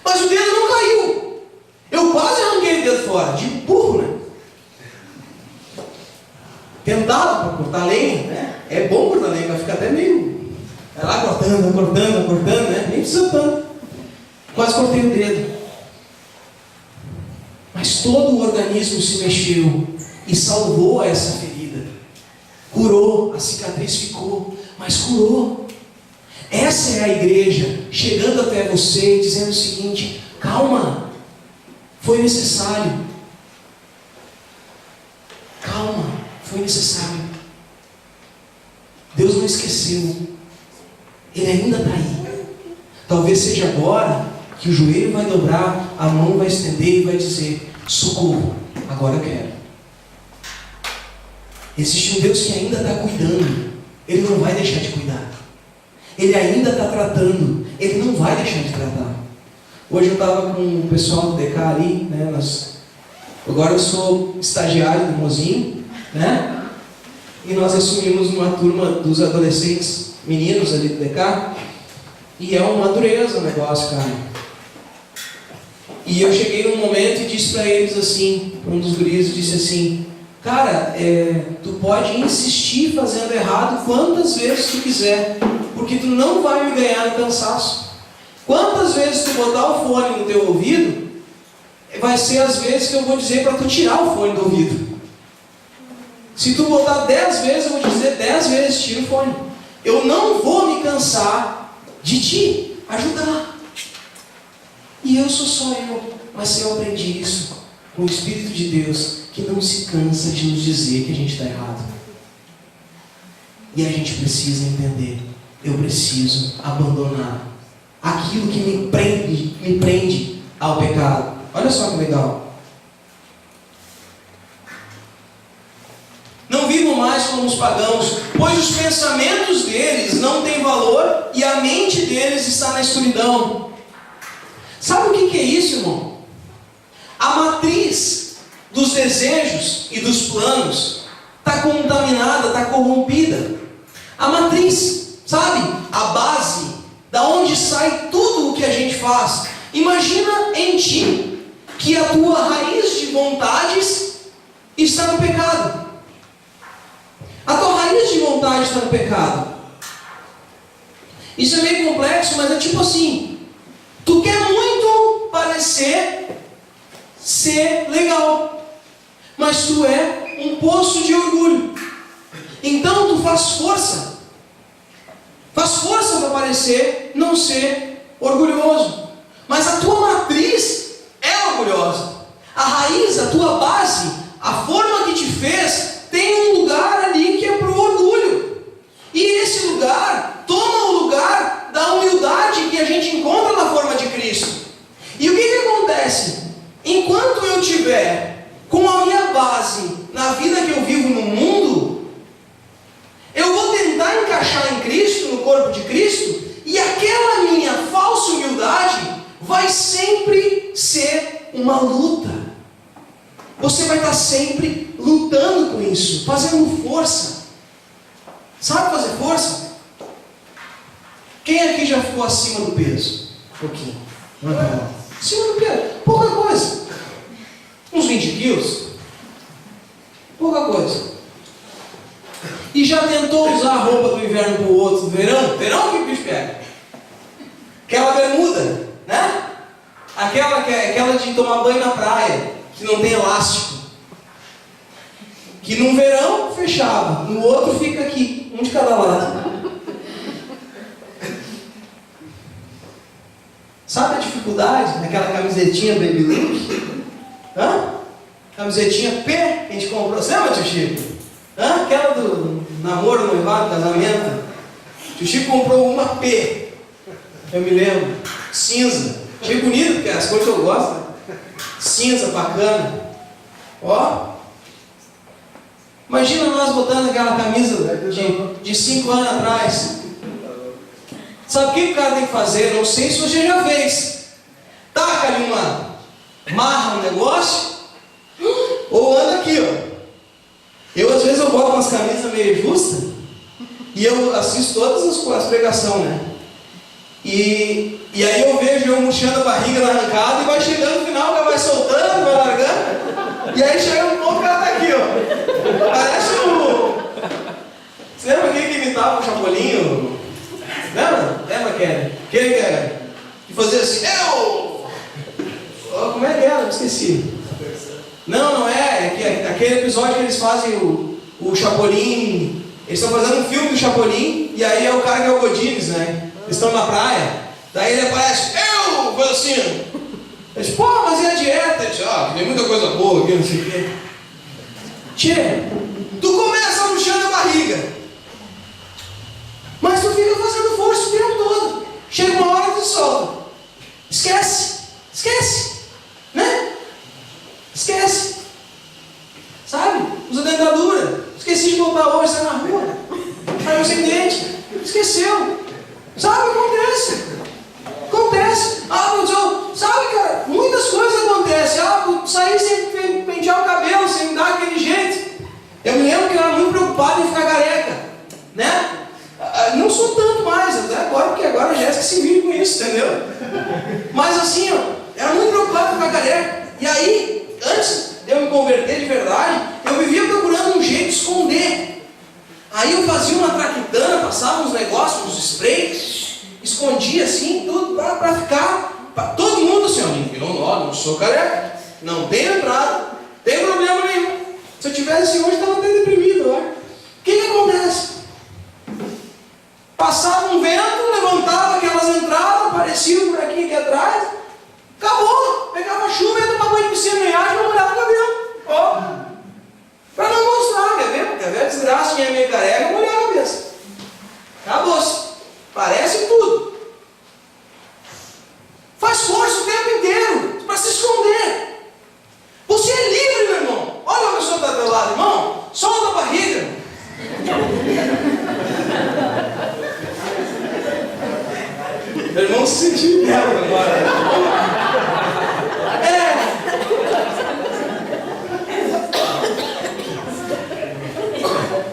Mas o dedo não caiu, eu quase arranquei o dedo fora, de burro, né? Tentado para cortar lenha, né? É bom cortar lenha, vai ficar até meio... Vai lá cortando, né? Nem precisa tanto. Quase cortei o dedo. Mas todo o organismo se mexeu e salvou essa ferida. Curou, a cicatriz ficou, mas curou. Essa é a igreja chegando até você e dizendo o seguinte: calma, foi necessário. Calma, foi necessário. Deus não esqueceu. Ele ainda está aí. Talvez seja agora que o joelho vai dobrar, a mão vai estender e vai dizer: socorro, agora eu quero. Existe um Deus que ainda está cuidando. Ele não vai deixar de cuidar. Ele ainda está tratando. Ele não vai deixar de tratar. Hoje eu estava com o pessoal do DK ali, né? Agora eu sou estagiário do Mozinho, né? E nós assumimos uma turma dos adolescentes, meninos ali do DK. E é uma dureza o negócio, cara. E eu cheguei num momento e disse para eles assim, um dos guris disse assim: cara, tu pode insistir fazendo errado quantas vezes tu quiser, porque tu não vai me ganhar no cansaço. Quantas vezes tu botar o fone no teu ouvido, vai ser as vezes que eu vou dizer para tu tirar o fone do ouvido. Se tu botar 10 vezes, eu vou te dizer 10 vezes, tira o fone. Eu não vou me cansar de te ajudar. E eu sou só eu, mas eu aprendi isso com o Espírito de Deus, que não se cansa de nos dizer que a gente está errado. E a gente precisa entender, eu preciso abandonar aquilo que me prende ao pecado. Olha só que legal. Não vivam mais como os pagãos, pois os pensamentos deles não têm valor e a mente deles está na escuridão. Sabe o que é isso, irmão? A matriz dos desejos e dos planos está contaminada, está corrompida. A matriz, sabe? A base, da onde sai tudo o que a gente faz. Imagina em ti que a tua raiz de vontades está no pecado. A tua raiz de vontade está no pecado. Isso é meio complexo, mas é tipo assim: tu quer muito parecer ser legal, mas tu é um poço de orgulho. Então tu faz força para parecer não ser orgulhoso. Mas a tua matriz é orgulhosa. A raiz, a tua base, a forma que te fez, tem um lugar ali que é para o orgulho. E esse lugar toma o lugar da humildade que a gente encontra na forma de Cristo. E o que acontece? Enquanto eu estiver com a minha base na vida que eu vivo no mundo, eu vou tentar encaixar em Cristo, no corpo de Cristo, e aquela minha falsa humildade vai sempre ser uma luta. Você vai estar sempre lutando com isso, fazendo força. Sabe fazer força? Quem aqui já ficou acima do peso? Um pouquinho. Acima do peso. Pouca coisa. Uns 20 quilos. Pouca coisa. E já tentou usar a roupa do inverno para o outro, do verão? Verão que o bicho pega. Aquela bermuda, né? Aquela de tomar banho na praia, que não tem elástico. Que num verão fechava, no outro fica aqui, um de cada lado. Sabe a dificuldade daquela camisetinha Baby Link? Camisetinha P que a gente comprou. Você lembra, tio Chico? Aquela do namoro, noivado, casamento. Tio Chico comprou uma P. Eu me lembro. Cinza. Achei bonito, porque as cores que eu gosto. Cinza, bacana. Ó. Imagina nós botando aquela camisa de 5 anos atrás. Sabe o que o cara tem que fazer? Não sei se você já fez. Taca ali uma marra no negócio, ou anda aqui, ó. Às vezes eu boto umas camisas meio justas e eu assisto todas as pregações, né? E aí eu vejo eu murchando a barriga na arrancada e vai chegando no final, o cara vai soltando, vai largando. E aí chega um pouco, o cara tá aqui, ó. Parece o... Você lembra quem que imitava o Chapolin? Lembra, Kelly? Aquele que fazia assim, como é que era? Eu esqueci. Não é aquele episódio que eles fazem o Chapolin. Eles estão fazendo um filme do Chapolin, e aí é o cara que é o Godines, né? Eles estão na praia, daí ele aparece, coisa assim. Eles, pô, mas e a dieta? Eles, tem muita coisa boa aqui, não sei o quê. Tchê, tu começa murchando a barriga, mas tu fica fazendo força o tempo todo. Chega uma hora que tu solta. Esquece, né? Esquece. Sabe? Usa dentadura. Esqueci de voltar hoje, sai na rua. Saiu sem dente. Esqueceu. isso, entendeu? Mas assim, ó, era muito preocupado com ficar careca. E aí, antes de eu me converter de verdade, eu vivia procurando um jeito de esconder. Aí eu fazia uma traquitana, passava uns negócios, uns sprays, escondia assim, tudo pra ficar, pra todo mundo assim, ó, não sou careca, não tenho entrada, não tem problema nenhum. Se eu tivesse hoje, estava até deprimido, ó. O que acontece? Passava um vento, levantava aquelas entradas, aparecia um buraquinho aqui atrás, acabou, pegava chuva, ia tomar banho de piscina e água e molhava o cabelo. Ó, para não mostrar, quer ver a desgraça, tinha meio careca, molhava a cabeça. Acabou-se. Parece tudo. Faz força o tempo inteiro para se esconder. Você é livre, meu irmão. Olha a pessoa que está do teu lado, irmão. Solta a barriga. Meu irmão se sentiu belo agora.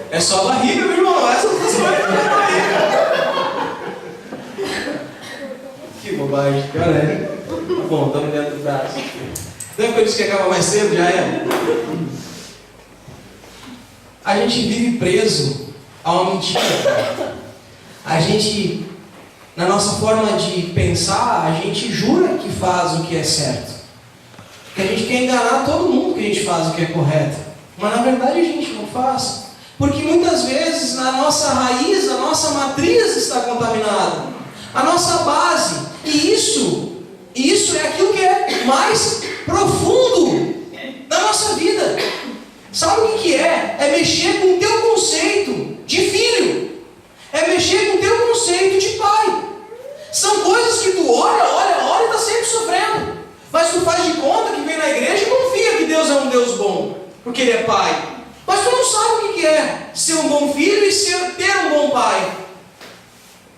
É só a barriga, meu irmão. Essa não é a barriga. Que bobagem. Pior é. Tá bom, estamos dentro do braço. Lembra que eu disse que acaba mais cedo? Já é. A gente vive preso a uma mentira. A gente, na nossa forma de pensar, a gente jura que faz o que é certo. Que a gente quer enganar todo mundo que a gente faz o que é correto. Mas na verdade a gente não faz. Porque muitas vezes na nossa raiz, a nossa matriz está contaminada. A nossa base. E isso é aquilo que é mais profundo da nossa vida. Sabe o que é? É mexer com o teu conceito de filho. É mexer com o teu conceito de pai. São coisas que tu olha e está sempre sofrendo. Mas tu faz de conta que vem na igreja e confia que Deus é um Deus bom, porque Ele é pai. Mas tu não sabe o que é ser um bom filho e ter um bom pai.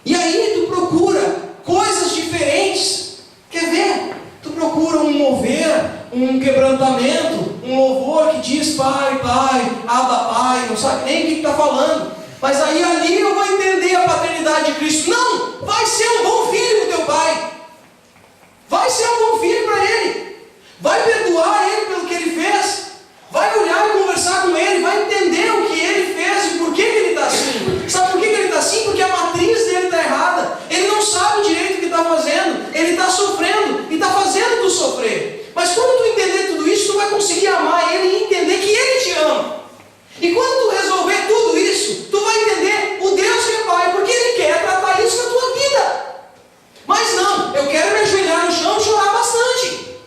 E aí tu procura coisas diferentes. Quer ver? Tu procura um mover, um quebrantamento, um louvor que diz pai, pai, aba pai, não sabe nem o que está falando. Mas aí ali eu vou entender a paternidade de Cristo. Não! Vai ser um bom filho com teu pai. Vai ser um bom filho para ele. Vai perdoar ele pelo que ele fez. Vai olhar e conversar com ele. Vai entender o que ele fez e por que ele está assim. Sabe por que ele está assim? Porque a matriz dele está errada. Ele não sabe direito o que está fazendo. Ele está sofrendo e está fazendo tu sofrer. Mas quando tu entender tudo isso, tu vai conseguir amar ele e entender que ele te ama. E quando tu resolver tudo isso, tu vai entender o Deus que é pai, porque ele quer tratar isso na tua vida. Mas não, eu quero me ajoelhar no chão e chorar bastante.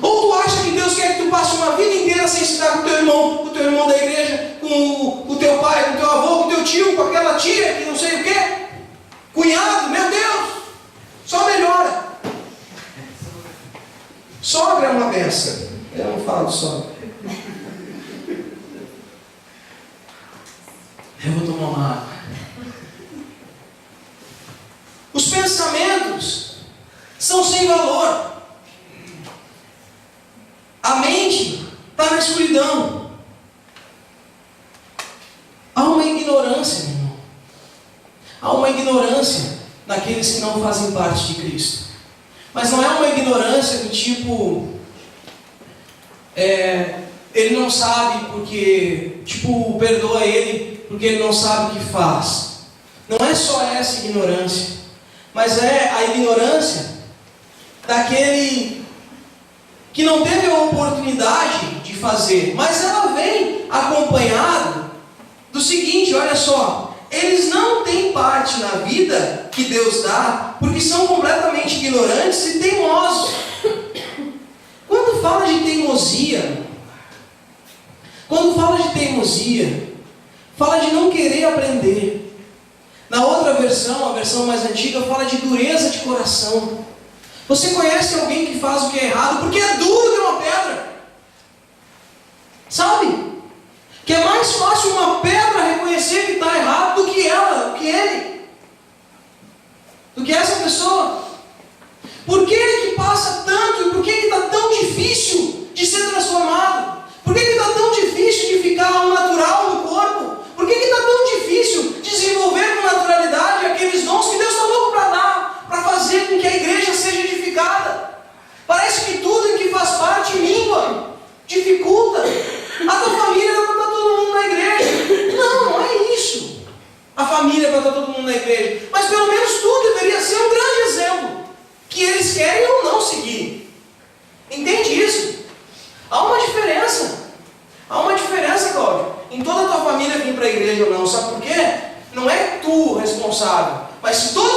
Ou tu acha que Deus quer que tu passe uma vida inteira sem se dar com o teu irmão da igreja, com o teu pai, com o teu avô, com o teu tio, com aquela tia que não sei o quê? Cunhado, meu Deus, só melhora. Sogra é uma benção. Eu não falo de sogra. Eu vou tomar uma água. Os pensamentos são sem valor. A mente está na escuridão. Há uma ignorância, meu irmão. Há uma ignorância daqueles que não fazem parte de Cristo. Mas não é uma ignorância do tipo... ele não sabe porque... Tipo, perdoa ele porque ele não sabe o que faz. Não é só essa ignorância. Mas é a ignorância daquele que não teve a oportunidade de fazer. Mas ela vem acompanhado do seguinte, olha só. Eles não têm parte na vida que Deus dá porque são completamente ignorantes e teimosos. Quando fala de teimosia, fala de não querer aprender. Na outra versão, a versão mais antiga, fala de dureza de coração. Você conhece alguém que faz o que é errado porque é duro que uma pedra? Sabe? Que é mais fácil uma pedra reconhecer que está errado do que ele. Do que essa pessoa. Por que ele que passa tanto e por que ele está tão difícil de ser transformado? Por que ele está tão difícil de ficar ao natural no corpo? Por que está tão difícil desenvolver com naturalidade aqueles dons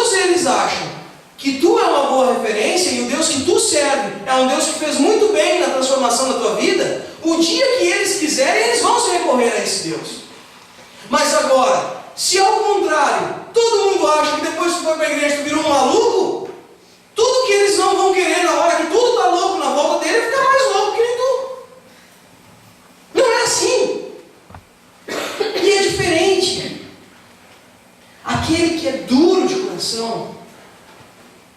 todos eles acham que tu é uma boa referência e o Deus que tu serve é um Deus que fez muito bem na transformação da tua vida, o dia que eles quiserem, eles vão se recorrer a esse Deus. Mas agora, se ao contrário, todo mundo acha que depois que tu foi para a igreja tu virou um maluco, tudo que eles não vão querer na hora que tudo está louco na volta dele é ficar mais louco que nem tu. Não é assim. E é diferente. Aquele que é duro de coração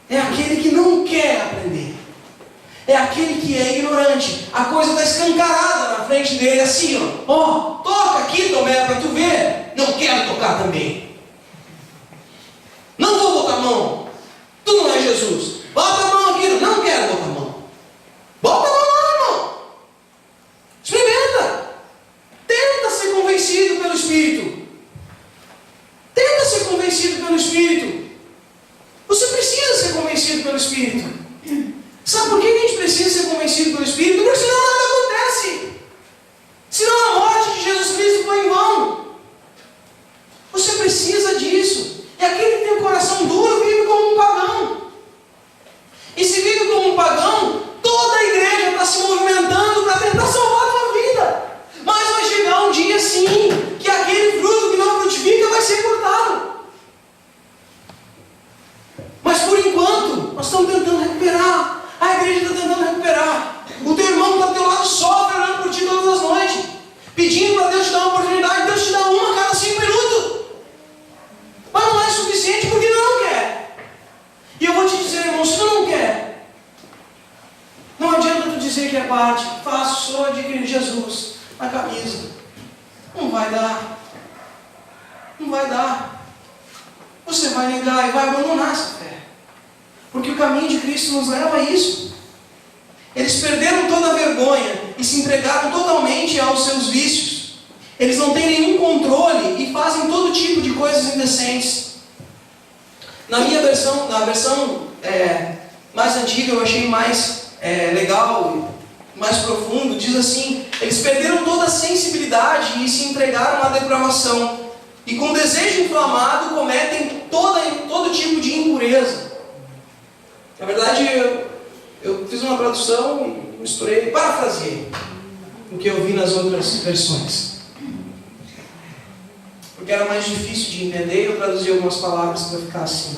é aquele que não quer aprender. É aquele que é ignorante. A coisa está escancarada na frente dele, assim, ó. Toca aqui, Tomé, para tu ver. Não quero tocar também. Não vou botar a mão. Tu não é Jesus. Bota a mão aqui. Não quero botar a mão. Bota a mão lá, irmão. Experimenta. Tenta ser convencido pelo Espírito. Tenta ser convencido pelo Espírito. Você precisa ser convencido pelo Espírito. Sabe por que a gente precisa ser convencido pelo Espírito? Porque senão nada acontece. Senão a morte de Jesus Cristo foi em vão. Você precisa disso. E aquele que tem o coração duro vive como um pagão. E se vive como um pagão, toda a igreja está se movimentando para tentar salvar a tua vida. Mas vai chegar um dia sim, que aquele fruto que não frutifica vai ser cortado. Mas por enquanto, nós estamos tentando recuperar. A igreja está tentando recuperar. O teu irmão está do teu lado, sofre orando por ti todas as noites, pedindo para Deus te dar uma oportunidade. Deus te dá uma a cada 5 minutos. Mas não é suficiente porque não quer. E eu vou te dizer, irmão, se tu não quer, não adianta tu dizer que é parte. Faço, sou adquirir Jesus na camisa. Não vai dar. Não vai dar. Você vai negar e vai abandonar essa fé. Porque o caminho de Cristo nos leva a isso. Eles perderam toda a vergonha e se entregaram totalmente aos seus vícios. Eles não têm nenhum controle e fazem todo tipo de coisas indecentes. Na minha versão, na versão mais antiga, eu achei mais legal, mais profundo, diz assim: eles perderam toda a sensibilidade e se entregaram à depravação. E com desejo inflamado cometem todo tipo de impureza. Na verdade, eu fiz uma tradução e misturei, parafraseei o que eu vi nas outras versões. Porque era mais difícil de entender, eu traduzi algumas palavras para ficar assim.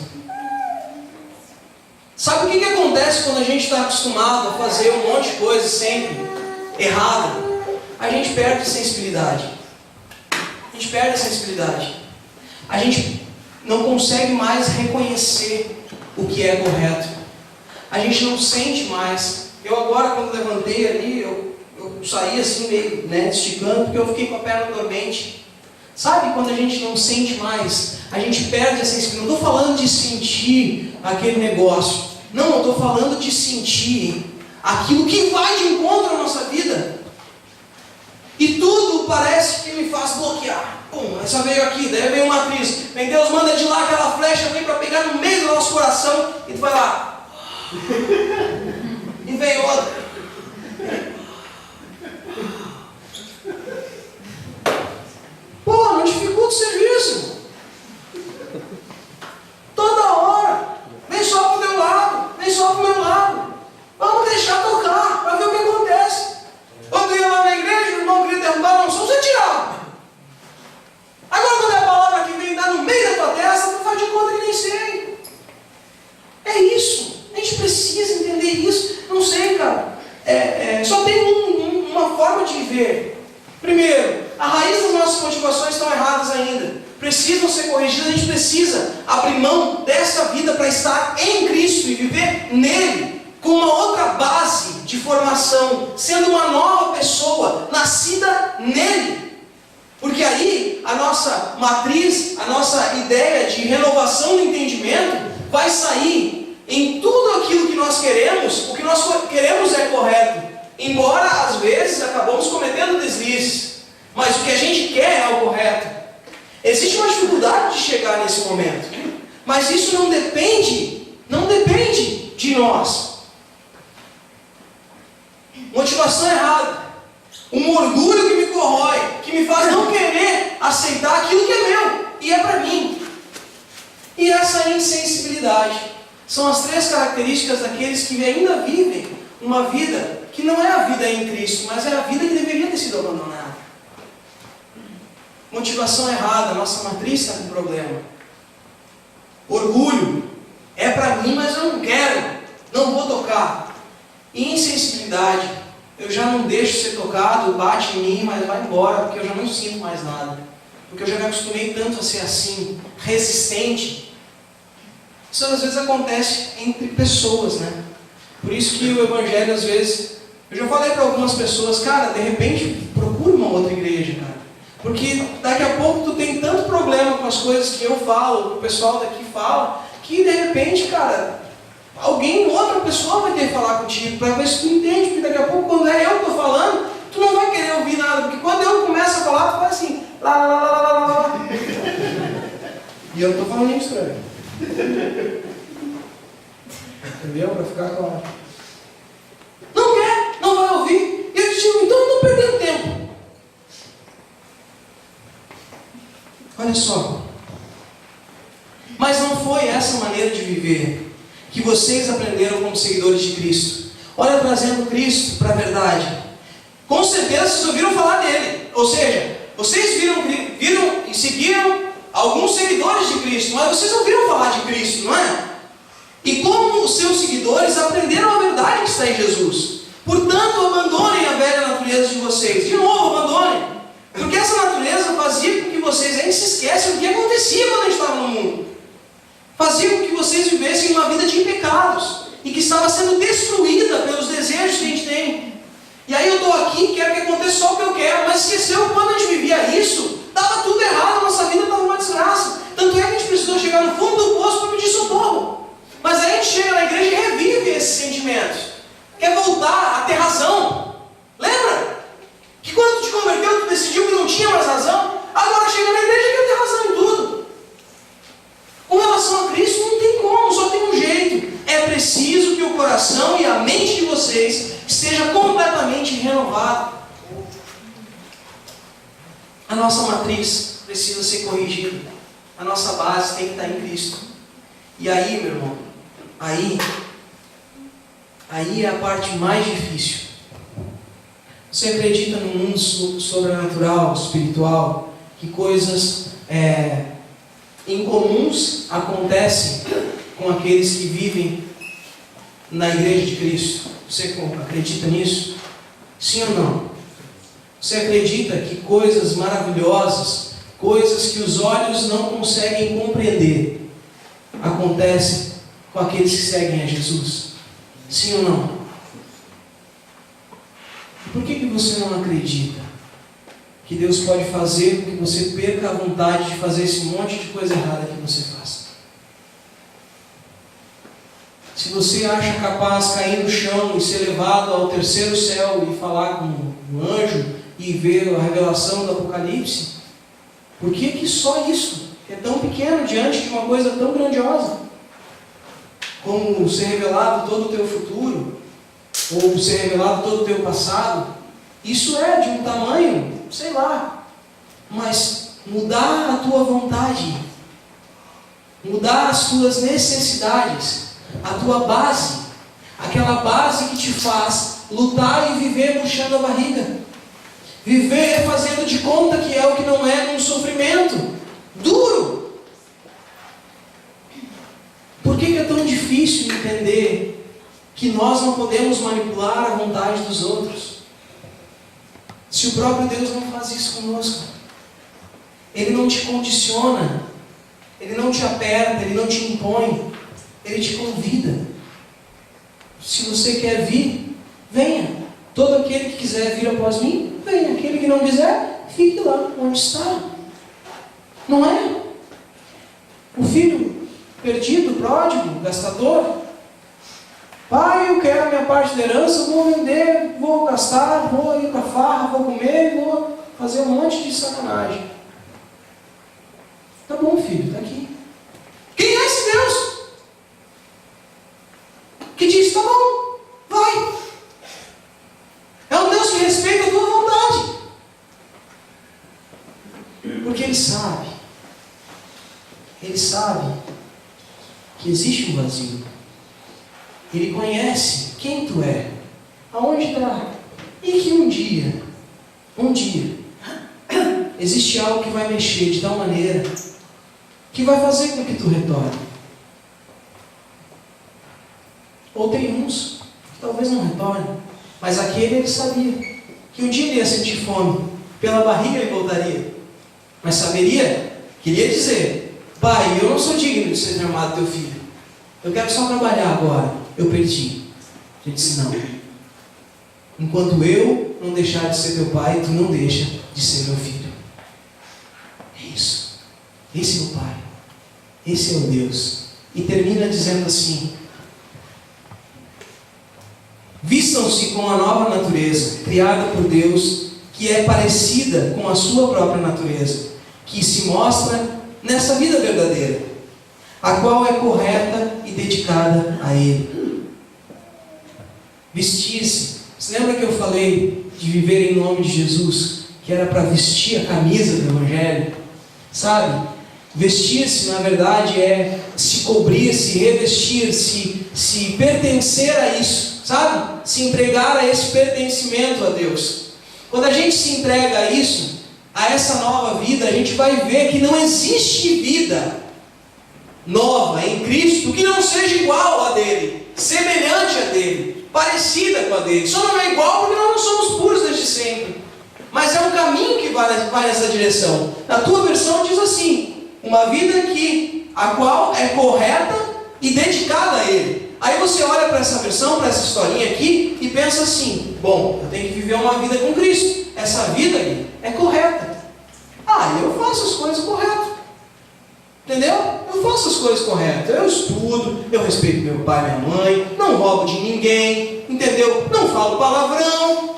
Sabe o que acontece quando a gente está acostumado a fazer um monte de coisa sempre errada? A gente perde a sensibilidade. A gente perde a sensibilidade. A gente não consegue mais reconhecer o que é correto. A gente não sente mais. Eu agora, quando levantei ali, eu saí assim meio esticando, porque eu fiquei com a perna dormente. Sabe quando a gente não sente mais? A gente perde a sensibilidade. Não estou falando de sentir aquele negócio. Não, eu estou falando de sentir aquilo que vai de encontro à nossa vida. E tudo parece que me faz bloquear. Pum, essa veio aqui, daí veio uma atriz. Vem Deus, manda de lá aquela flecha, vem para pegar no meio do nosso coração. E tu vai lá. E vem outra. Pô, não dificulta o serviço. Toda hora. Nem só pro teu lado, nem só pro meu lado. Vamos deixar tocar, para ver o que acontece. Quando ia lá na igreja, o irmão queria derrubar a unção, você tirava. Agora quando é a palavra que vem dar no meio da tua testa, tu faz de conta que nem sei. É isso. A gente precisa entender isso. Não sei, cara. Só tem uma forma de ver. Primeiro, a raiz das nossas motivações estão erradas ainda. Precisam ser corrigidas. A gente precisa abrir mão dessa vida para estar em Cristo e viver nele, com uma outra base de formação, sendo uma nova pessoa, nascida nele. Porque aí a nossa matriz, a nossa ideia de renovação do entendimento vai sair em tudo aquilo que nós queremos. O que nós queremos é correto, embora às vezes acabamos cometendo deslizes, mas o que a gente quer é o correto. Existe uma dificuldade de chegar nesse momento, mas isso não depende de nós. Motivação errada, um orgulho que me corrói, que me faz não querer aceitar aquilo que é meu e é para mim. e essa insensibilidade. São as três características daqueles que ainda vivem uma vida que não é a vida em Cristo, mas é a vida que deveria ter sido abandonada. Motivação errada, nossa matriz está com problema. Orgulho, é para mim, mas eu não quero, não vou tocar. Insensibilidade, eu já não deixo ser tocado, bate em mim, mas vai embora, porque eu já não sinto mais nada. Porque eu já me acostumei tanto a ser assim, resistente. Isso às vezes acontece entre pessoas, né? Por isso que o Evangelho, às vezes, eu já falei para algumas pessoas, cara, de repente, procura uma outra igreja, cara. Porque daqui a pouco tu tem tanto problema com as coisas que eu falo, que o pessoal daqui fala, que de repente, cara, outra pessoa vai ter que falar contigo, para ver se tu entende, porque daqui a pouco, quando é eu que estou falando, tu não vai querer ouvir nada, porque quando eu começo a falar, tu vai assim, lá, lá, lá, lá, lá, lá, lá. E eu não estou falando nem estranho. Entendeu? Para ficar claro. Não quer, não vai ouvir. E eu digo, então não perdendo tempo. Olha só. Mas não foi essa maneira de viver que vocês aprenderam como seguidores de Cristo. Olha, trazendo Cristo para a verdade. Com certeza vocês ouviram falar dele. Ou seja, vocês viram e seguiram alguns seguidores de Cristo, mas vocês ouviram falar de Cristo, não é? E como os seus seguidores aprenderam a verdade que está em Jesus. Portanto, abandonem a velha natureza de vocês. De novo, abandonem. Porque essa natureza fazia com que vocês ainda se esquecem do que acontecia quando a gente estava no mundo. Fazia com que vocês vivessem uma vida de pecados e que estava sendo destruída pelos desejos que a gente tem. E aí eu estou aqui, quero que aconteça só o que eu quero, mas esqueceu quando a gente vivia isso, dava tudo errado, a nossa vida estava uma desgraça. Tanto é que a gente precisou chegar no fundo do poço para pedir socorro. Mas aí a gente chega na igreja e revive esses sentimentos. Quer voltar a ter razão. Lembra? Que quando tu te converteu, tu decidiu que não tinha mais razão. Agora chega na igreja e quer ter razão em tudo. Com relação a Cristo, não tem como, só tem um jeito. É preciso que o coração e a mente de vocês esteja completamente renovado. A nossa matriz precisa ser corrigida. A nossa base tem que estar em Cristo. E aí, meu irmão, aí é a parte mais difícil. Você acredita no mundo sobrenatural, espiritual, que coisas incomuns acontecem com aqueles que vivem na igreja de Cristo? Você acredita nisso? Sim ou não? Você acredita que coisas maravilhosas, coisas que os olhos não conseguem compreender, acontecem com aqueles que seguem a Jesus? Sim ou não? Por que você não acredita que Deus pode fazer com que você perca a vontade de fazer esse monte de coisa errada que você faz? Se você acha capaz de cair no chão e ser levado ao terceiro céu e falar com um anjo e ver a revelação do Apocalipse, por que só isso é tão pequeno diante de uma coisa tão grandiosa? Como ser revelado todo o teu futuro, ou ser revelado todo o teu passado, isso é de um tamanho, sei lá, mas mudar a tua vontade, mudar as tuas necessidades, a tua base, aquela base que te faz lutar e viver puxando a barriga, viver fazendo de conta que é o que não é, num sofrimento duro. Por que é tão difícil entender que nós não podemos manipular a vontade dos outros? Se o próprio Deus não faz isso conosco. Ele não te condiciona, Ele não te aperta, Ele não te impõe, Ele te convida. Se você quer vir, venha. Todo aquele que quiser vir após mim, venha. Aquele que não quiser, fique lá onde está. Não é? O filho perdido, pródigo, gastador. Pai, eu quero a minha parte da herança, vou vender, vou gastar, vou ir para a farra, vou comer, vou fazer um monte de sacanagem. Tá bom, filho, está aqui. Quem é esse Deus? Que diz, tá bom, vai. É um Deus que respeita a tua vontade. Porque Ele sabe que existe um vazio. Ele conhece quem tu é, aonde está, e que um dia, existe algo que vai mexer de tal maneira que vai fazer com que tu retorne. Ou tem uns que talvez não retorne, mas aquele ele sabia que um dia ele ia sentir fome, pela barriga ele voltaria, mas saberia, queria dizer: pai, eu não sou digno de ser chamado teu filho, eu quero só trabalhar agora, eu perdi. Ele disse: não, enquanto eu não deixar de ser teu pai, tu não deixa de ser meu filho. É isso, esse é o pai, esse é o Deus. E termina dizendo assim: vistam-se com a nova natureza, criada por Deus, que é parecida com a sua própria natureza, que se mostra nessa vida verdadeira, a qual é correta e dedicada a Ele. Vestir-se. Você lembra que eu falei de viver em nome de Jesus? Que era para vestir a camisa do Evangelho? Sabe? Vestir-se, na verdade, é se cobrir, se revestir, se pertencer a isso, sabe? Se entregar a esse pertencimento a Deus. Quando a gente se entrega a isso, a essa nova vida, a gente vai ver que não existe vida nova em Cristo que não seja igual a dele, semelhante a dele, parecida com a dele. Só não é igual porque nós não somos puros desde sempre, mas é um caminho que vai nessa direção. Na tua versão diz assim: uma vida a qual é correta e dedicada a Ele. Aí você olha para essa versão, para essa historinha aqui e pensa assim: bom, eu tenho que viver uma vida com Cristo. Essa vida aí é correta. Eu faço as coisas corretas. Entendeu? Eu faço as coisas corretas. Eu estudo, eu respeito meu pai e minha mãe, não roubo de ninguém, entendeu? Não falo palavrão,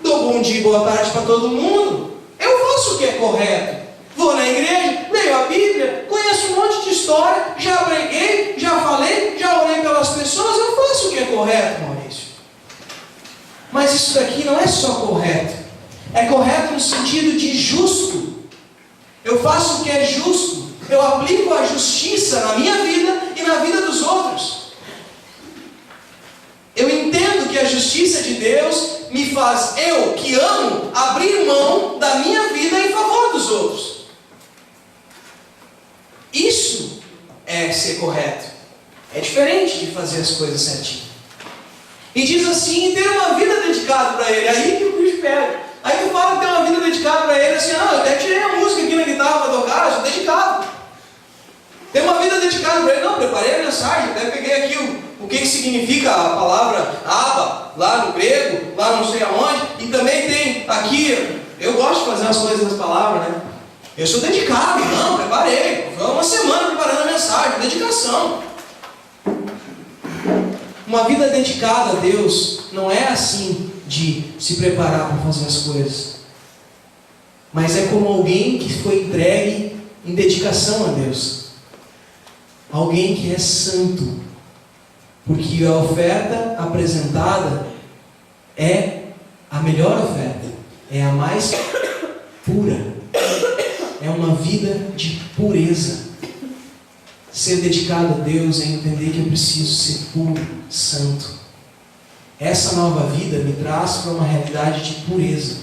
dou bom dia e boa tarde para todo mundo. Eu faço o que é correto. Vou na igreja, leio a Bíblia, conheço um monte de história, já preguei, já falei, já orei pelas pessoas. Eu faço o que é correto, Maurício. Mas isso daqui não é só correto. É correto no sentido de justo. Eu faço o que é justo. Eu aplico a justiça na minha vida e na vida dos outros. Eu entendo que a justiça de Deus me faz, eu que amo, abrir mão da minha vida em favor dos outros. Isso é ser correto. É diferente de fazer as coisas certinho. E diz assim: ter uma vida dedicada para Ele. Aí que o bicho pega. Aí tu fala que tem uma vida dedicada para Ele, assim: eu até tirei a música aqui na guitarra para tocar, eu sou dedicado. Tem uma vida dedicada para Ele. Não, preparei a mensagem, até peguei aqui o que significa a palavra Abba, lá no grego, lá não sei aonde. E também tem aqui, eu gosto de fazer as coisas nas palavras, né? Eu sou dedicado, não, preparei. Foi uma semana preparando a mensagem, dedicação. Uma vida dedicada a Deus não é assim de se preparar para fazer as coisas, mas é como alguém que foi entregue em dedicação a Deus, alguém que é santo, porque a oferta apresentada é a melhor oferta, é a mais pura, é uma vida de pureza. Ser dedicado a Deus é entender que eu preciso ser puro, santo. Essa nova vida me traz para uma realidade de pureza,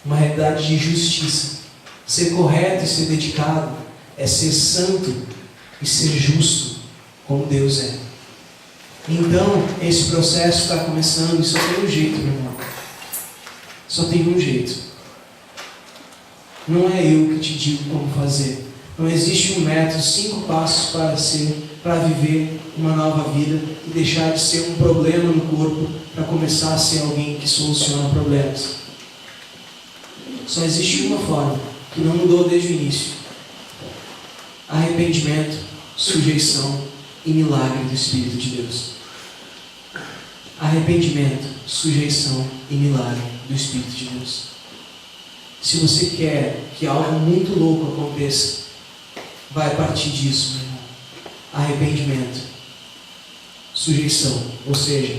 uma realidade de justiça. Ser correto e ser dedicado é ser santo e ser justo, como Deus é. Então, esse processo está começando e só tem um jeito, meu irmão. Só tem um jeito. Não é eu que te digo como fazer. Não existe um método, 5 passos para viver uma nova vida e deixar de ser um problema no corpo para começar a ser alguém que soluciona problemas. Só existe uma forma, que não mudou desde o início: arrependimento, sujeição e milagre do Espírito de Deus. Arrependimento, sujeição e milagre do Espírito de Deus. Se você quer que algo muito louco aconteça, vai partir disso, meu irmão. Arrependimento, sujeição, ou seja,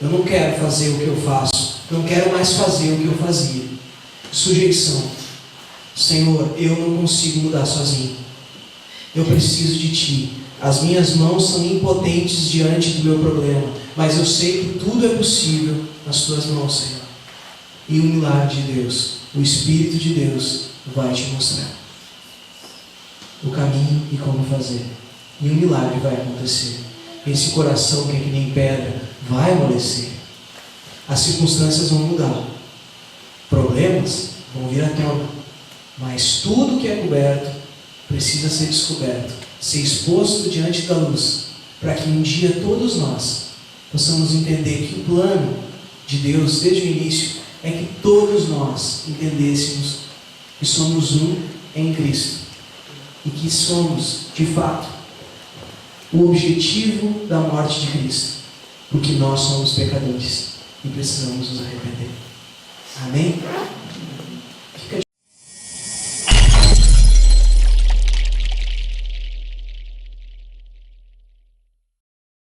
eu não quero fazer o que eu faço, não quero mais fazer o que eu fazia. Sujeição: Senhor, eu não consigo mudar sozinho, eu preciso de Ti. As minhas mãos são impotentes diante do meu problema, mas eu sei que tudo é possível nas tuas mãos, Senhor. E o milagre de Deus, o Espírito de Deus vai te mostrar o caminho e como fazer. E o milagre vai acontecer. Esse coração que é que nem pedra vai amolecer. As circunstâncias vão mudar. Problemas vão vir à tona. Mas tudo que é coberto precisa ser descoberto, ser exposto diante da luz, para que um dia todos nós possamos entender que o plano de Deus, desde o início, é que todos nós entendêssemos que somos um em Cristo e que somos, de fato, o objetivo da morte de Cristo, porque nós somos pecadores e precisamos nos arrepender. Amém?